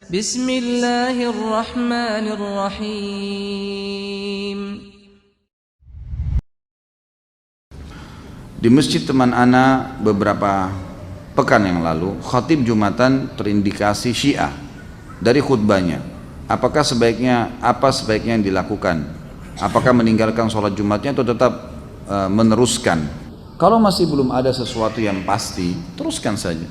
Bismillahirrahmanirrahim. Di masjid teman ana beberapa pekan yang lalu, khatib Jumatan terindikasi Syiah dari khutbahnya. Apa sebaiknya yang dilakukan? Apakah meninggalkan sholat Jumatnya atau tetap meneruskan? Kalau masih belum ada sesuatu yang pasti, teruskan saja.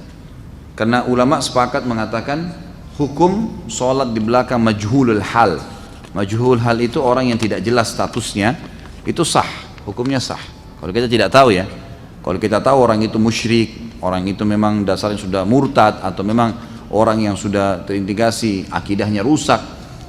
Karena ulama sepakat mengatakan hukum sholat di belakang majhulul hal. Majhulul hal itu orang yang tidak jelas statusnya, itu sah, hukumnya sah. Kalau kita tidak tahu ya, kalau kita tahu orang itu musyrik, orang itu memang dasarnya sudah murtad, atau memang orang yang sudah terindikasi akidahnya rusak,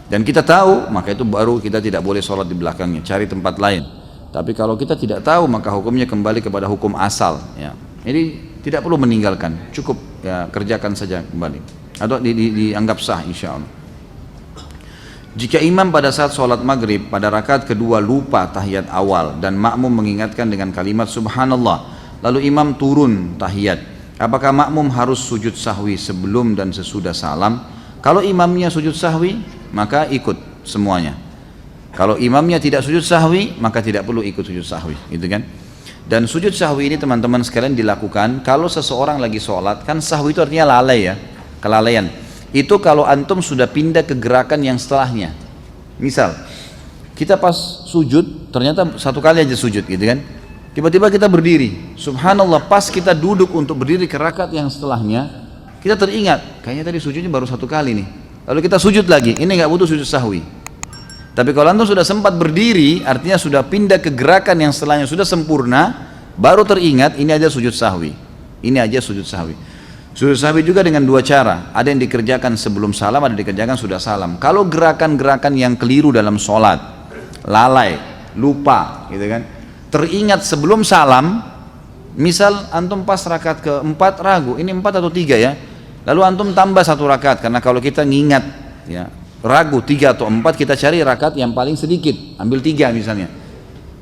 dan kita tahu, maka itu baru kita tidak boleh sholat di belakangnya, cari tempat lain. Tapi kalau kita tidak tahu, maka hukumnya kembali kepada hukum asal ya. Jadi tidak perlu meninggalkan, cukup ya, kerjakan saja kembali, atau dianggap sah insya Allah. Jika imam pada saat sholat maghrib pada rakaat kedua lupa tahiyat awal dan makmum mengingatkan dengan kalimat subhanallah, lalu imam turun tahiyat, apakah makmum harus sujud sahwi sebelum dan sesudah salam? Kalau imamnya sujud sahwi, maka ikut semuanya. Kalau imamnya tidak sujud sahwi, maka tidak perlu ikut sujud sahwi, gitu kan? Dan sujud sahwi ini teman-teman sekalian dilakukan kalau seseorang lagi sholat, kan sahwi itu artinya lalai ya, kelalaian. Itu kalau antum sudah pindah ke gerakan yang setelahnya. Misal kita pas sujud, ternyata satu kali aja sujud gitu kan, tiba-tiba kita berdiri, subhanallah, pas kita duduk untuk berdiri ke rakaat yang setelahnya, kita teringat kayaknya tadi sujudnya baru satu kali nih, lalu kita sujud lagi, ini nggak butuh sujud sahwi. Tapi kalau antum sudah sempat berdiri, artinya sudah pindah ke gerakan yang setelahnya, sudah sempurna, baru teringat ini aja sujud sahwi, ini aja sujud sahwi. Sujud sahwi juga dengan dua cara, ada yang dikerjakan sebelum salam, ada yang dikerjakan sudah salam. Kalau gerakan-gerakan yang keliru dalam sholat, lalai, lupa gitu kan, teringat sebelum salam, misal antum pas rakaat keempat ragu, ini 4 atau 3 ya, lalu antum tambah 1 rakaat, karena kalau kita ngingat ya, ragu 3 atau 4, kita cari rakaat yang paling sedikit, ambil 3 misalnya.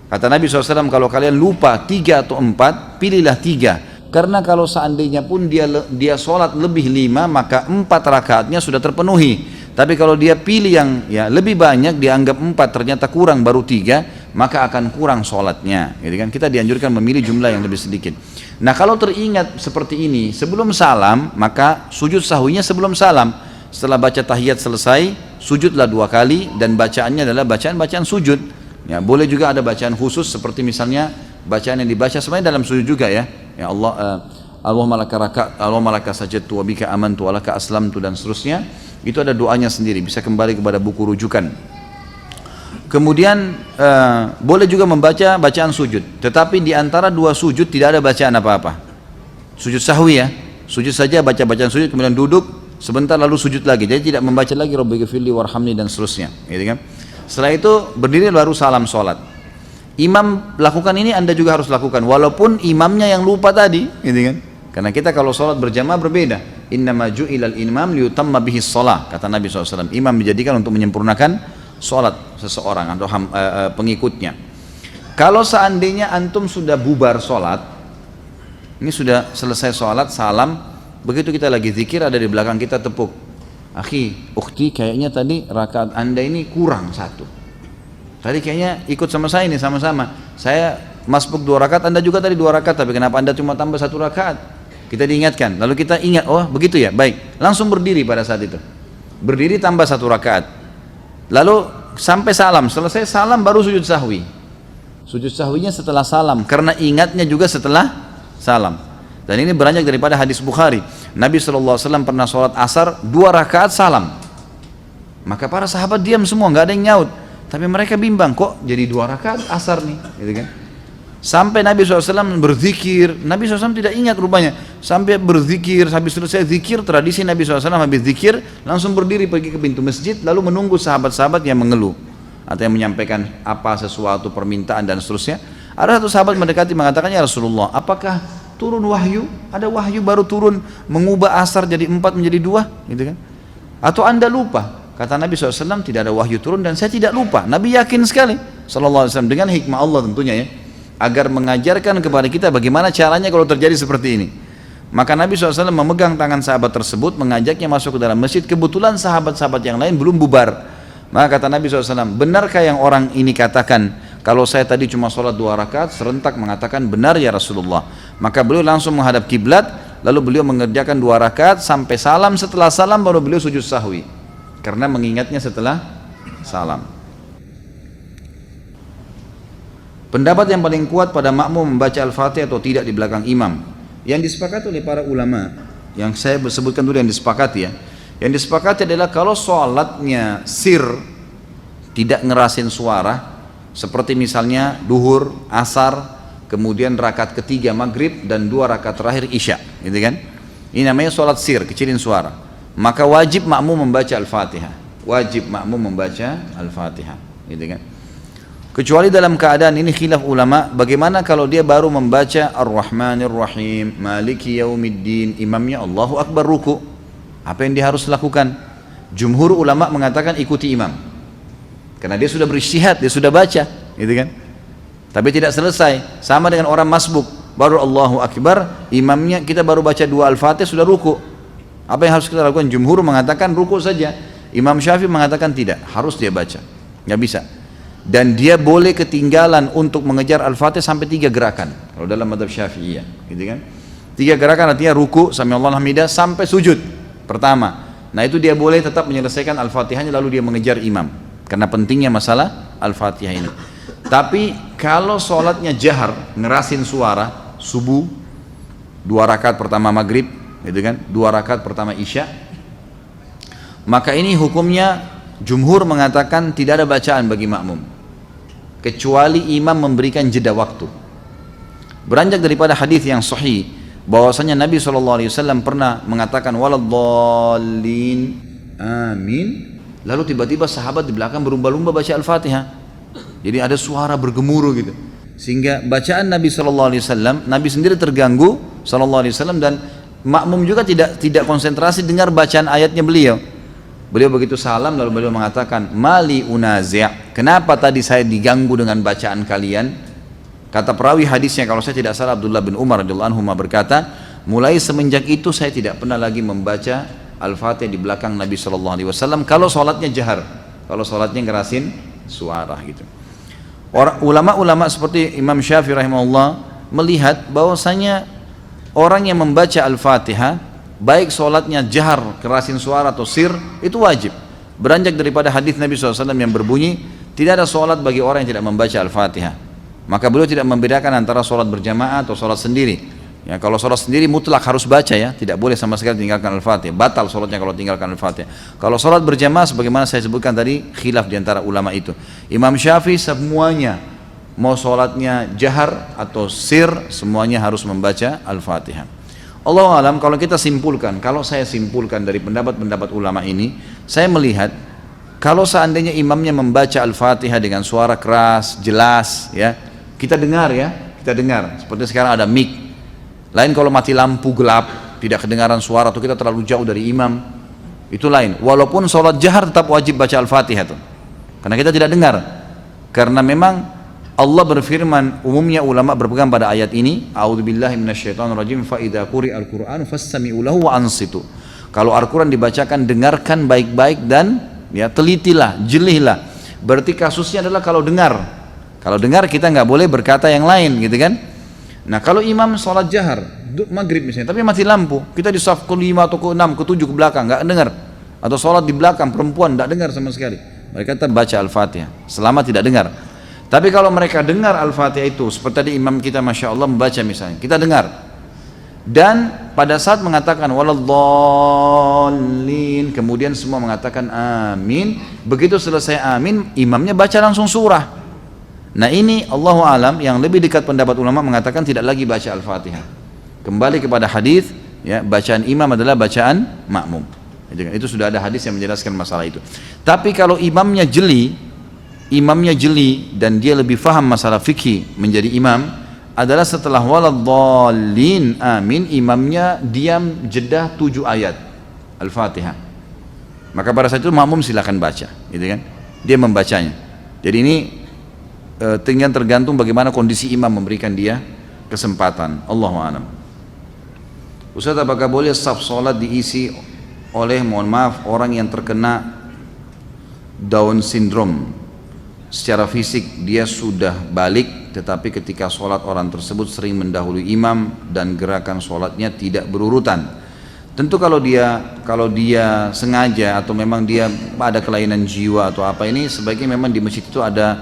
Kata Nabi SAW, kalau kalian lupa 3 atau 4, pilihlah 3. Karena kalau seandainya pun dia sholat lebih 5, maka 4 rakaatnya sudah terpenuhi. Tapi kalau dia pilih yang ya lebih banyak, dianggap 4 ternyata kurang baru 3, maka akan kurang sholatnya. Jadi kan kita dianjurkan memilih jumlah yang lebih sedikit. Nah kalau teringat seperti ini sebelum salam, maka sujud sahwinya sebelum salam. Setelah baca tahiyat selesai, sujudlah 2 kali, dan bacaannya adalah bacaan-bacaan sujud. Ya, boleh juga ada bacaan khusus seperti misalnya bacaan yang dibaca sebenarnya dalam sujud juga ya. Ya Allah, Allahumma laka sajadtu wa bika amantu wa laka aslamtu, dan seterusnya. Itu ada doanya sendiri, bisa kembali kepada buku rujukan. Kemudian boleh juga membaca bacaan sujud, tetapi di antara 2 sujud tidak ada bacaan apa-apa. Sujud sahwi ya, sujud saja, baca bacaan sujud, kemudian duduk sebentar lalu sujud lagi. Jadi tidak membaca lagi Rabbighfirli warhamni dan seterusnya, gitu kan. Setelah itu berdiri baru salam sholat. Imam lakukan ini, Anda juga harus lakukan walaupun imamnya yang lupa tadi, gitu kan. Karena kita kalau sholat berjamaah berbeda. Innama ju'ilal imam liyutamma bihi shalah, kata Nabi SAW. Imam dijadikan untuk menyempurnakan sholat seseorang atau pengikutnya. Kalau seandainya antum sudah bubar sholat, ini sudah selesai sholat, salam, begitu kita lagi zikir, ada di belakang kita tepuk, akhi, ukhti, kayaknya tadi rakaat anda ini kurang 1. Tadi kayaknya ikut sama saya ini, sama-sama saya masbuk 2 rakaat, anda juga tadi 2 rakaat, tapi kenapa anda cuma tambah 1 rakaat? Kita diingatkan, lalu kita ingat, oh begitu ya, baik, langsung berdiri pada saat itu, berdiri tambah 1 rakaat, lalu sampai salam, selesai salam baru sujud sahwi. Sujud sahwinya setelah salam, karena ingatnya juga setelah salam. Dan ini beranjak daripada hadis Bukhari, Nabi SAW pernah sholat asar 2 rakaat salam, maka para sahabat diam semua, nggak ada yang nyaut. Tapi mereka bimbang, kok jadi 2 rakaat asar nih, gitu kan? Sampai Nabi SAW berzikir, Nabi SAW tidak ingat rupanya, sampai berzikir, habis selesai zikir, tradisi Nabi SAW habis zikir langsung berdiri pergi ke pintu masjid, lalu menunggu sahabat-sahabat yang mengeluh atau yang menyampaikan apa sesuatu permintaan dan seterusnya. Ada satu sahabat mendekati mengatakan, ya Rasulullah, apakah turun wahyu? Ada wahyu baru turun mengubah asar jadi 4 menjadi 2, gitu kan? Atau anda lupa? Kata Nabi SAW, tidak ada wahyu turun dan saya tidak lupa. Nabi yakin sekali SAW dengan hikmah Allah tentunya ya, agar mengajarkan kepada kita bagaimana caranya kalau terjadi seperti ini. Maka Nabi SAW memegang tangan sahabat tersebut, mengajaknya masuk ke dalam masjid. Kebetulan sahabat-sahabat yang lain belum bubar. Maka kata Nabi SAW, benarkah yang orang ini katakan, kalau saya tadi cuma sholat 2 rakaat, serentak mengatakan benar ya Rasulullah. Maka beliau langsung menghadap kiblat, lalu beliau mengerjakan 2 rakaat sampai salam. Setelah salam baru beliau sujud sahwi, karena mengingatnya setelah salam. Pendapat yang paling kuat pada makmum membaca Al-Fatihah atau tidak di belakang imam, yang disepakati oleh para ulama, yang saya sebutkan dulu yang disepakati ya. Yang disepakati adalah kalau sholatnya sir, tidak ngerasin suara, seperti misalnya duhur, asar, kemudian rakaat ketiga maghrib dan 2 rakaat terakhir isya, gitu kan? Ini namanya sholat sir, kecilin suara. Maka wajib makmum membaca Al-Fatihah. Wajib makmum membaca Al-Fatihah, gitu kan? Kecuali dalam keadaan ini khilaf ulama, bagaimana kalau dia baru membaca Ar-Rahmanir Rahim, Maliki Yaumiddin, imamnya Allahu Akbar ruku, apa yang dia harus lakukan? Jumhur ulama mengatakan ikuti imam, karena dia sudah berijtihad, dia sudah baca, gitu kan? Tapi tidak selesai, sama dengan orang masbuk, baru Allahu Akbar, imamnya kita baru baca 2 Al-Fatihah sudah ruku. Apa yang harus kita lakukan? Jumhur mengatakan ruku saja. Imam Syafi'i mengatakan tidak, harus dia baca, nggak bisa. Dan dia boleh ketinggalan untuk mengejar Al-Fatihah sampai 3 gerakan. Kalau dalam mazhab Syafi'iyah, gitu kan? 3 gerakan artinya ruku, sami'allahu hamidah, sampai sujud pertama. Nah itu dia boleh tetap menyelesaikan Al-Fatihahnya lalu dia mengejar imam, karena pentingnya masalah Al-Fatihah ini. Tapi kalau sholatnya jahar, ngerasin suara, subuh 2 rakaat pertama maghrib, gitu kan, 2 rakaat pertama isya, maka ini hukumnya jumhur mengatakan tidak ada bacaan bagi makmum, kecuali imam memberikan jeda waktu. Beranjak daripada hadis yang sahih bahwasanya Nabi SAW pernah mengatakan waladdallin amin, lalu tiba-tiba sahabat di belakang berlumba-lumba baca Al-Fatihah, jadi ada suara bergemuruh gitu, sehingga bacaan Nabi SAW, Nabi sendiri terganggu SAW, dan makmum juga tidak konsentrasi dengar bacaan ayatnya beliau. Beliau begitu salam lalu beliau mengatakan mali unazi', kenapa tadi saya diganggu dengan bacaan kalian? Kata perawi hadisnya, kalau saya tidak salah Abdullah bin Umar radhiyallahu anhu berkata, mulai semenjak itu saya tidak pernah lagi membaca Al-Fatihah di belakang Nabi SAW kalau sholatnya jahar, kalau sholatnya ngerasin suara gitu. Ulama-ulama seperti Imam Syafi'i rahimahullah melihat bahwasanya orang yang membaca Al-Fatihah, baik sholatnya jahar, kerasin suara atau sir, itu wajib. Beranjak daripada hadis Nabi SAW yang berbunyi, tidak ada sholat bagi orang yang tidak membaca Al-Fatihah. Maka beliau tidak membedakan antara sholat berjamaah atau sholat sendiri. Ya, kalau sholat sendiri mutlak harus baca ya, tidak boleh sama sekali tinggalkan Al-Fatihah. Batal sholatnya kalau tinggalkan Al-Fatihah. Kalau sholat berjamaah, sebagaimana saya sebutkan tadi, khilaf diantara ulama itu. Imam Syafi'i semuanya, mau sholatnya jahar atau sir, semuanya harus membaca Al-Fatihah. Allahu alam, kalau kita simpulkan, kalau saya simpulkan dari pendapat-pendapat ulama ini, saya melihat kalau seandainya imamnya membaca Al-Fatihah dengan suara keras, jelas, ya, kita dengar ya, kita dengar. Seperti sekarang ada mic. Lain kalau mati lampu gelap, tidak kedengaran suara atau kita terlalu jauh dari imam, itu lain. Walaupun sholat jahar tetap wajib baca Al-Fatihah tuh, karena kita tidak dengar. Karena memang Allah berfirman, umumnya ulama berpegang pada ayat ini, a'udzubillahi minasyaitonirrajim, fa idza quri'al qur'anu fastami'u lahu wa ansitu. Kalau Al-Qur'an dibacakan, dengarkan baik-baik dan ya telitilah, jelihlah. Berarti kasusnya adalah kalau dengar. Kalau dengar kita nggak boleh berkata yang lain, gitu kan? Nah kalau imam sholat jahar, maghrib misalnya, tapi mati lampu, kita di saf ke-5 atau ke-6, ke-7 ke belakang, nggak dengar. Atau sholat di belakang perempuan, nggak dengar sama sekali. Mereka tetap baca Al-Fatihah, selama tidak dengar. Tapi kalau mereka dengar Al-Fatihah itu, seperti tadi imam kita Masya Allah membaca misalnya, kita dengar. Dan pada saat mengatakan waladdallin, kemudian semua mengatakan amin. Begitu selesai amin, imamnya baca langsung surah. Nah ini Allahu alam, yang lebih dekat pendapat ulama mengatakan tidak lagi baca Al-Fatihah. Kembali kepada hadis, ya, bacaan imam adalah bacaan makmum. Itu sudah ada hadis yang menjelaskan masalah itu. Tapi kalau imamnya jeli dan dia lebih faham masalah fikih menjadi imam, adalah setelah waladdallin amin, imamnya diam jeda 7 ayat Al-Fatihah. Maka pada saat itu makmum silakan baca, gitu kan? Dia membacanya. Jadi ini tinggal tergantung bagaimana kondisi imam memberikan dia kesempatan. Allahu a'lam. Ustaz, apakah boleh saf sholat diisi oleh, mohon maaf, orang yang terkena Down syndrome? Secara fisik dia sudah balik, tetapi ketika sholat orang tersebut sering mendahului imam dan gerakan sholatnya tidak berurutan. Tentu kalau dia sengaja atau memang dia ada kelainan jiwa atau apa, ini sebaiknya memang di masjid itu ada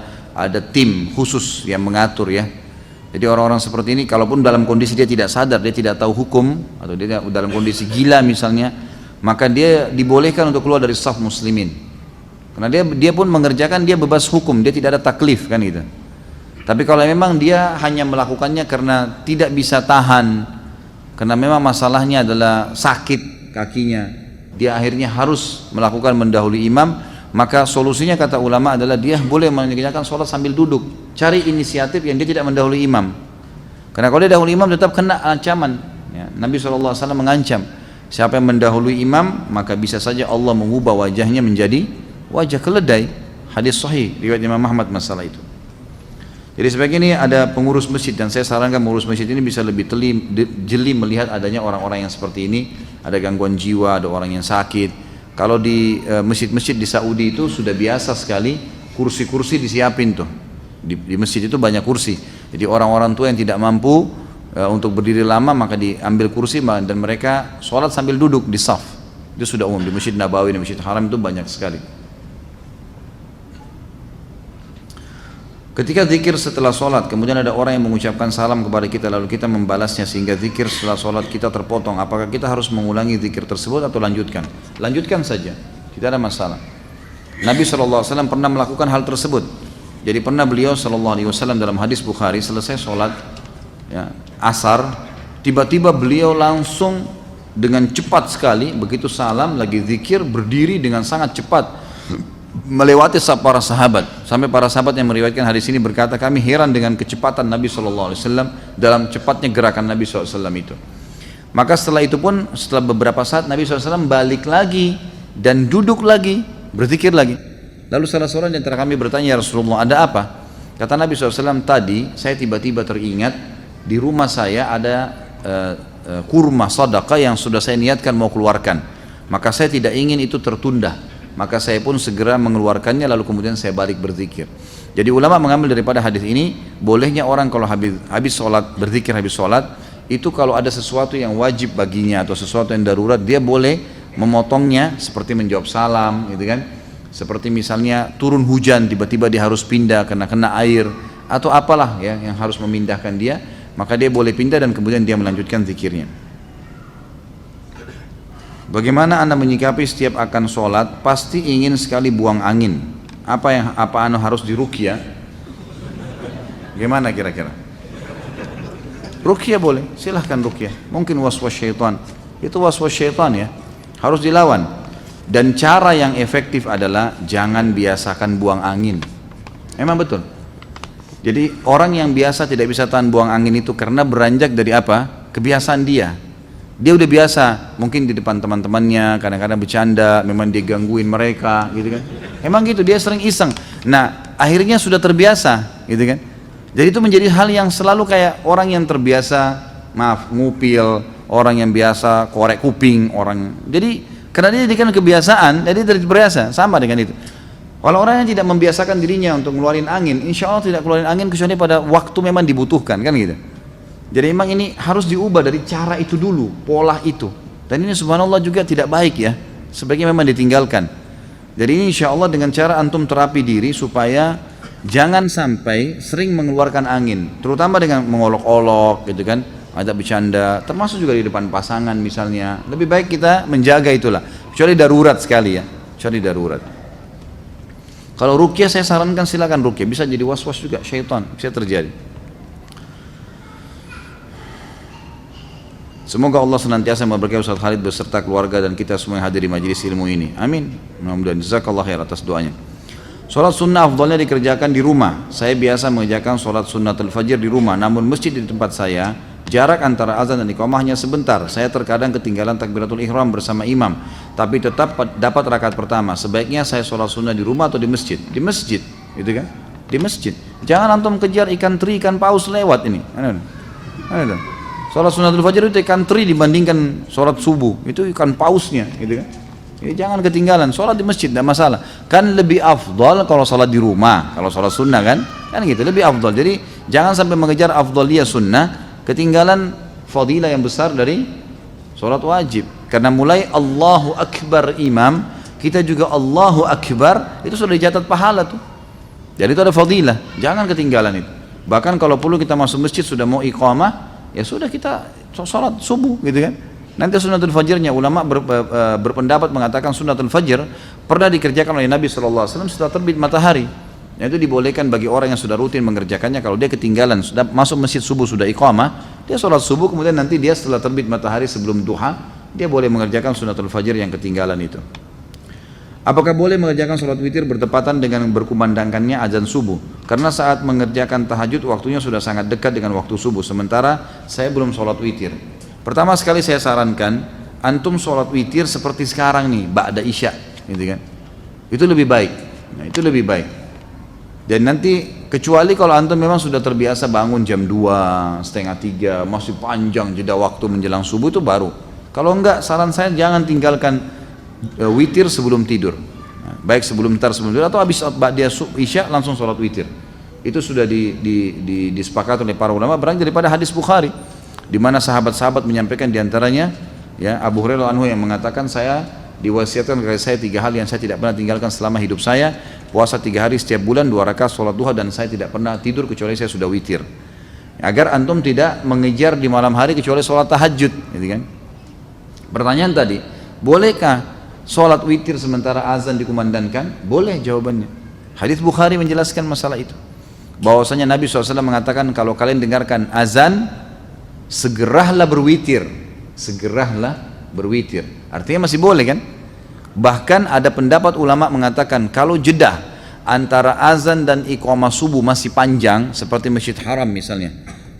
tim khusus yang mengatur ya. Jadi orang-orang seperti ini kalaupun dalam kondisi dia tidak sadar, dia tidak tahu hukum, atau dia dalam kondisi gila misalnya, maka dia dibolehkan untuk keluar dari saf muslimin. Karena dia pun mengerjakan, dia bebas hukum, dia tidak ada taklif kan gitu. Tapi kalau memang dia hanya melakukannya karena tidak bisa tahan, karena memang masalahnya adalah sakit kakinya, dia akhirnya harus melakukan mendahului imam, maka solusinya kata ulama adalah dia boleh mengerjakan sholat sambil duduk. Cari inisiatif yang dia tidak mendahului imam. Karena kalau dia dahului imam tetap kena ancaman ya. Nabi SAW mengancam, siapa yang mendahului imam maka bisa saja Allah mengubah wajahnya menjadi wajah keledai. Hadis sahih riwayat Imam Ahmad masalah itu. Jadi sebagai ini ada pengurus masjid, dan saya sarankan pengurus masjid ini bisa lebih jeli melihat adanya orang-orang yang seperti ini, ada gangguan jiwa, ada orang yang sakit. Kalau di masjid-masjid di Saudi itu sudah biasa sekali kursi-kursi disiapin tuh. Di masjid itu banyak kursi. Jadi orang-orang tua yang tidak mampu untuk berdiri lama maka diambil kursi dan mereka sholat sambil duduk di saf. Itu sudah umum di Masjid Nabawi, di Masjid Haram itu banyak sekali. Ketika zikir setelah sholat, kemudian ada orang yang mengucapkan salam kepada kita lalu kita membalasnya sehingga zikir setelah sholat kita terpotong. Apakah kita harus mengulangi zikir tersebut atau lanjutkan? Lanjutkan saja, tidak ada masalah. Nabi SAW pernah melakukan hal tersebut. Jadi pernah beliau SAW dalam hadis Bukhari selesai sholat ya, asar, tiba-tiba beliau langsung dengan cepat sekali, begitu salam lagi zikir, berdiri dengan sangat cepat melewati para sahabat, sampai para sahabat yang meriwayatkan hadis ini berkata, kami heran dengan kecepatan Nabi SAW dalam cepatnya gerakan Nabi SAW itu. Maka setelah itu pun, setelah beberapa saat Nabi SAW balik lagi dan duduk lagi, berzikir lagi. Lalu salah seorang di antara kami bertanya, ya Rasulullah, ada apa? Kata Nabi SAW, tadi saya tiba-tiba teringat di rumah saya ada kurma sedekah yang sudah saya niatkan mau keluarkan, maka saya tidak ingin itu tertunda, maka saya pun segera mengeluarkannya lalu kemudian saya balik berzikir. Jadi ulama mengambil daripada hadis ini bolehnya orang kalau habis sholat berzikir, habis sholat itu kalau ada sesuatu yang wajib baginya atau sesuatu yang darurat, dia boleh memotongnya, seperti menjawab salam gitu kan, seperti misalnya turun hujan tiba-tiba dia harus pindah karena kena air atau apalah ya yang harus memindahkan dia, maka dia boleh pindah dan kemudian dia melanjutkan zikirnya. Bagaimana Anda menyikapi setiap akan sholat pasti ingin sekali buang angin? Apa Anda harus diruqyah? Gimana kira-kira? Ruqyah boleh, silahkan ruqyah. Mungkin waswas syaitan, itu waswas syaitan ya, harus dilawan. Dan cara yang efektif adalah jangan biasakan buang angin. Memang betul. Jadi orang yang biasa tidak bisa tahan buang angin itu karena beranjak dari apa? Kebiasaan dia. Dia udah biasa, mungkin di depan teman-temannya kadang-kadang bercanda, memang dia gangguin mereka gitu kan. Emang gitu, dia sering iseng. Nah, akhirnya sudah terbiasa gitu kan. Jadi itu menjadi hal yang selalu kayak orang yang terbiasa, ngupil, orang yang biasa korek kuping, jadi karena dia jadikan kebiasaan, jadi terbiasa, sama dengan itu. Kalau orang yang tidak membiasakan dirinya untuk ngeluarin angin, insya Allah tidak keluarin angin kecuali pada waktu memang dibutuhkan, kan gitu. Jadi memang ini harus diubah dari cara itu dulu, pola itu. Dan ini subhanallah juga tidak baik ya, sebaiknya memang ditinggalkan. Jadi ini insya Allah dengan cara antum terapi diri supaya jangan sampai sering mengeluarkan angin, terutama dengan mengolok-olok gitu kan, ada bercanda, termasuk juga di depan pasangan misalnya. Lebih baik kita menjaga itulah, kecuali darurat sekali ya, kecuali darurat. Kalau ruqyah saya sarankan silakan ruqyah, bisa jadi was-was juga syaitan, bisa terjadi. Semoga Allah senantiasa memberkahi Ustaz Khalid beserta keluarga dan kita semua yang hadir di majelis ilmu ini. Amin. Mudah-mudahan jazakallah khair atas doanya. Sholat sunnah afdalnya dikerjakan di rumah. Saya biasa mengerjakan sholat sunnatul fajr di rumah, namun masjid di tempat saya jarak antara azan dan iqamah hanya sebentar. Saya terkadang ketinggalan takbiratul ihram bersama imam, tapi tetap dapat rakaat pertama. Sebaiknya saya sholat sunnah di rumah atau di masjid? Di masjid, gitu kan? Di masjid. Jangan antum kejar ikan teri, ikan paus lewat ini. Sholat sunnatul fajar itu ikan teri dibandingkan sholat subuh, itu ikan pausnya gitu kan. Jadi jangan ketinggalan, sholat di masjid tidak masalah. Kan lebih afdal kalau sholat di rumah, kalau sholat sunnah kan gitu lebih afdal. Jadi jangan sampai mengejar afdaliyah sunnah, ketinggalan fadilah yang besar dari sholat wajib. Karena mulai Allahu Akbar imam, kita juga Allahu Akbar, itu sudah dicatat pahala tuh. Jadi itu ada fadilah, jangan ketinggalan itu. Bahkan kalau perlu kita masuk masjid sudah mau iqamah, ya sudah kita sholat subuh gitu kan. Nanti sunnatul fajrnya ulama berpendapat mengatakan sunnatul fajr pernah dikerjakan oleh Nabi SAW setelah terbit matahari. Itu dibolehkan bagi orang yang sudah rutin mengerjakannya. Kalau dia ketinggalan sudah masuk masjid subuh sudah iqamah, dia sholat subuh, kemudian nanti dia setelah terbit matahari sebelum duha dia boleh mengerjakan sunnatul fajr yang ketinggalan itu. Apakah boleh mengerjakan sholat witir bertepatan dengan berkumandangkannya azan subuh? Karena saat mengerjakan tahajud waktunya sudah sangat dekat dengan waktu subuh, sementara saya belum sholat witir. Pertama sekali saya sarankan antum sholat witir seperti sekarang nih, ba'da isya, gitu kan? Itu lebih baik. Nah, itu lebih baik. Dan nanti kecuali kalau antum memang sudah terbiasa bangun jam 2, setengah 3, masih panjang jeda waktu menjelang subuh, itu baru. Kalau enggak, saran saya jangan tinggalkan witir sebelum tidur. Nah, baik sebelum tidur atau habis ba'da isya langsung sholat witir. Itu sudah disepakati oleh para ulama berangkat daripada hadis Bukhari, di mana sahabat-sahabat menyampaikan diantaranya ya Abu Hurairah anhu yang mengatakan saya diwasiatkan kepada saya 3 hal yang saya tidak pernah tinggalkan selama hidup saya, puasa 3 hari setiap bulan, 2 rakaat sholat duha, dan saya tidak pernah tidur kecuali saya sudah witir. Agar antum tidak mengejar di malam hari kecuali sholat tahajud, gitu kan. Pertanyaan tadi, bolehkah sholat witir sementara azan dikumandangkan? Boleh jawabannya. Hadis Bukhari menjelaskan masalah itu, bahwasanya Nabi SAW mengatakan kalau kalian dengarkan azan segeralah berwitir, segeralah berwitir. Artinya masih boleh kan? Bahkan ada pendapat ulama mengatakan kalau jeda antara azan dan iqamah subuh masih panjang, seperti Masjid Haram misalnya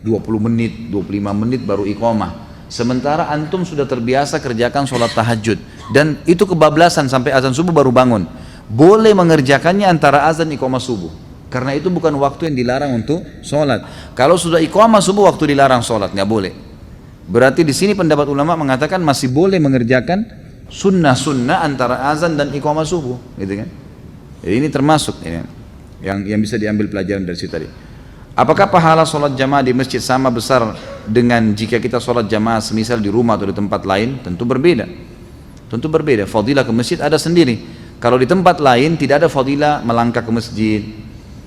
20 menit, 25 menit baru iqamah, sementara antum sudah terbiasa kerjakan sholat tahajud dan itu kebablasan sampai azan subuh baru bangun, boleh mengerjakannya antara azan iqamah subuh. Karena itu bukan waktu yang dilarang untuk sholat. Kalau sudah iqamah subuh waktu dilarang sholat, nggak boleh. Berarti di sini pendapat ulama mengatakan masih boleh mengerjakan sunnah-sunnah antara azan dan iqamah subuh, gitu kan? Jadi ini termasuk ya, yang bisa diambil pelajaran dari situ tadi. Apakah pahala sholat jamaah di masjid sama besar dengan jika kita sholat jamaah semisal di rumah atau di tempat lain? Tentu berbeda. Tentu berbeda. Fadilah ke masjid ada sendiri. Kalau di tempat lain tidak ada fadilah melangkah ke masjid.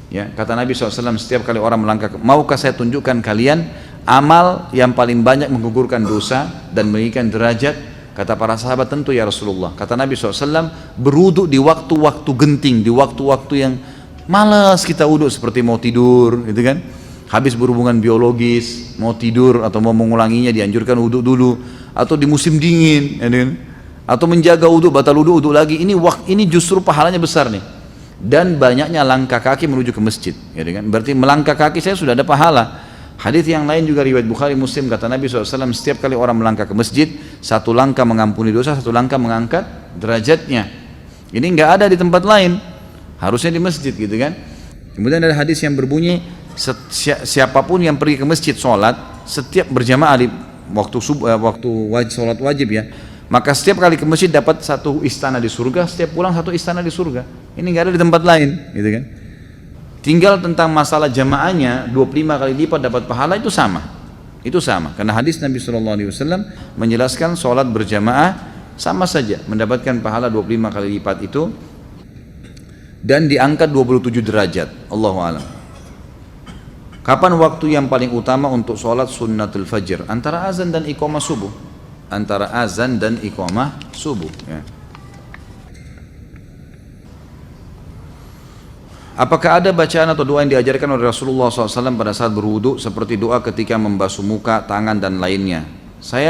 Ya, kata Nabi SAW, setiap kali orang melangkah, maukah saya tunjukkan kalian amal yang paling banyak menggugurkan dosa dan meninggikan derajat? Kata para sahabat, tentu ya Rasulullah. Kata Nabi SAW, berwudu di waktu-waktu genting, di waktu-waktu yang malas kita wudu, seperti mau tidur, gitu kan? Habis berhubungan biologis, mau tidur atau mau mengulanginya dianjurkan wudu dulu, atau di musim dingin, ya kan? Atau menjaga wudu, batal wudu lagi. Ini justru pahalanya besar nih. Dan banyaknya langkah kaki menuju ke masjid, ya kan? Berarti melangkah kaki saya sudah ada pahala. Hadis yang lain juga riwayat Bukhari Muslim, kata Nabi SAW, setiap kali orang melangkah ke masjid, 1 langkah mengampuni dosa, 1 langkah mengangkat derajatnya. Ini nggak ada di tempat lain, harusnya di masjid, gitu kan? Kemudian ada hadis yang berbunyi, siapapun yang pergi ke masjid sholat, setiap berjamaah di waktu sholat wajib ya, maka setiap kali ke masjid dapat 1 istana di surga, setiap pulang 1 istana di surga. Ini nggak ada di tempat lain, gitu kan? Tinggal tentang masalah jamaahnya 25 kali lipat dapat pahala, itu sama. Itu sama, karena hadis Nabi SAW menjelaskan sholat berjamaah sama saja mendapatkan pahala 25 kali lipat itu dan diangkat 27 derajat. Allahu a'lam. Kapan waktu yang paling utama untuk sholat sunnatul fajr? Antara azan dan iqamah subuh. Antara azan dan iqamah subuh ya. Apakah ada bacaan atau doa yang diajarkan oleh Rasulullah SAW pada saat berwudu, seperti doa ketika membasuh muka, tangan dan lainnya?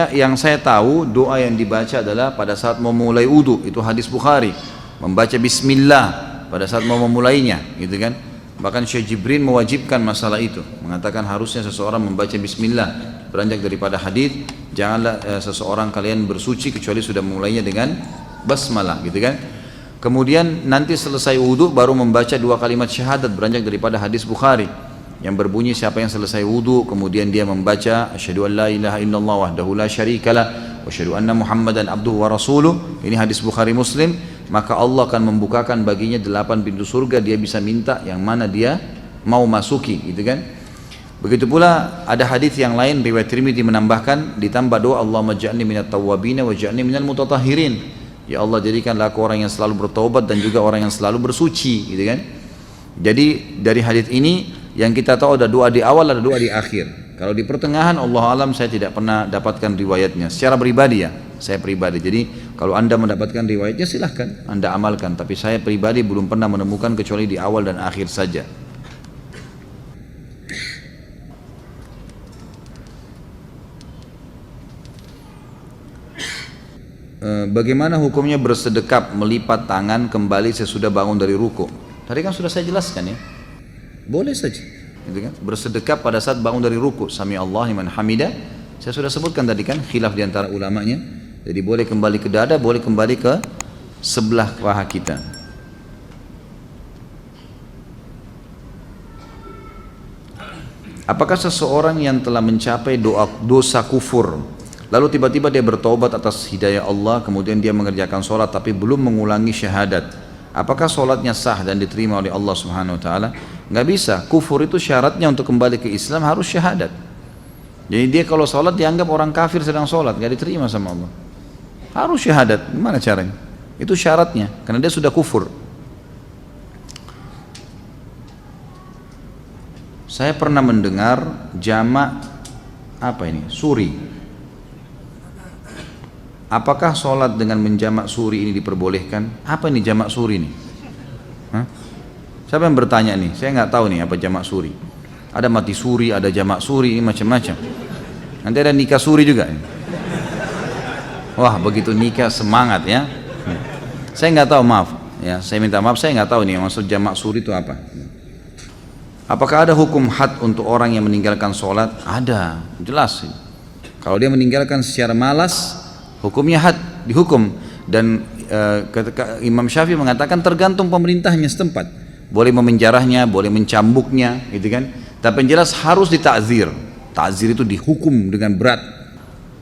Yang saya tahu doa yang dibaca adalah pada saat mau mulai wudu, itu hadis Bukhari, membaca Bismillah pada saat mau memulainya, gitu kan? Bahkan Syekh Jibril mewajibkan masalah itu, mengatakan harusnya seseorang membaca Bismillah, beranjak daripada hadis janganlah seseorang kalian bersuci kecuali sudah memulainya dengan basmalah, gitu kan? Kemudian nanti selesai wudu baru membaca 2 kalimat syahadat, beranjak daripada hadis Bukhari. yang berbunyi siapa yang selesai wudu kemudian dia membaca asyhadu an la ilaha illallah wahdahu la syarikalah wa asyhadu anna muhammadan abduhu wa rasuluh, ini hadis Bukhari Muslim, maka Allah akan membukakan baginya 8 pintu surga, dia bisa minta yang mana dia mau masuki, gitu kan. Begitu pula ada hadis yang lain riwayat Tirmidzi menambahkan ditambah doa Allahumma ja'alni minat tawwabin wa ja'alni minal mutatahhirin, ya Allah jadikanlah aku orang yang selalu bertaubat dan juga orang yang selalu bersuci, gitu kan. Jadi dari hadis ini yang kita tahu ada doa di awal, ada doa di akhir. Kalau di pertengahan Allah alam saya tidak pernah dapatkan riwayatnya secara pribadi ya, saya pribadi. Jadi kalau anda mendapatkan riwayatnya silahkan anda amalkan, tapi saya pribadi belum pernah menemukan kecuali di awal dan akhir saja. Bagaimana hukumnya bersedekap melipat tangan kembali sesudah bangun dari ruku? Tadi kan sudah saya jelaskan ya. Boleh saja, gitu kan? Bersedekap pada saat bangun dari ruku, sami Allah liman hamidah. Saya sudah sebutkan tadi kan khilaf di antara ulamanya. Jadi boleh kembali ke dada, boleh kembali ke sebelah paha kita. Apakah seseorang yang telah mencapai dosa kufur, lalu tiba-tiba dia bertaubat atas hidayah Allah, kemudian dia mengerjakan sholat tapi belum mengulangi syahadat, apakah sholatnya sah dan diterima oleh Allah Subhanahu Wa Taala? Nggak bisa. Kufur itu syaratnya untuk kembali ke Islam harus syahadat. Jadi dia kalau sholat dianggap orang kafir sedang sholat, nggak diterima sama Allah. Harus syahadat. Gimana caranya? Itu syaratnya, karena dia sudah kufur. Saya pernah mendengar jamak suri. Apakah sholat dengan menjamak suri ini diperbolehkan? Apa ini jamak suri ini? Hah? Siapa yang bertanya nih? Saya nggak tahu nih apa jamak suri. Ada mati suri, ada jamak suri, ini macam-macam. Nanti ada nikah suri juga. Wah, begitu nikah semangat ya. Saya nggak tahu, maaf. Ya, saya minta maaf, saya nggak tahu nih maksud jamak suri itu apa. Apakah ada hukum had untuk orang yang meninggalkan sholat? Ada, jelas. Kalau dia meninggalkan secara malas, hukumnya had, dihukum. Dan Imam Syafi'i mengatakan tergantung pemerintahnya setempat. Boleh memenjarahnya, boleh mencambuknya, gitu kan. Tapi yang jelas harus ditakzir. Takzir itu dihukum dengan berat.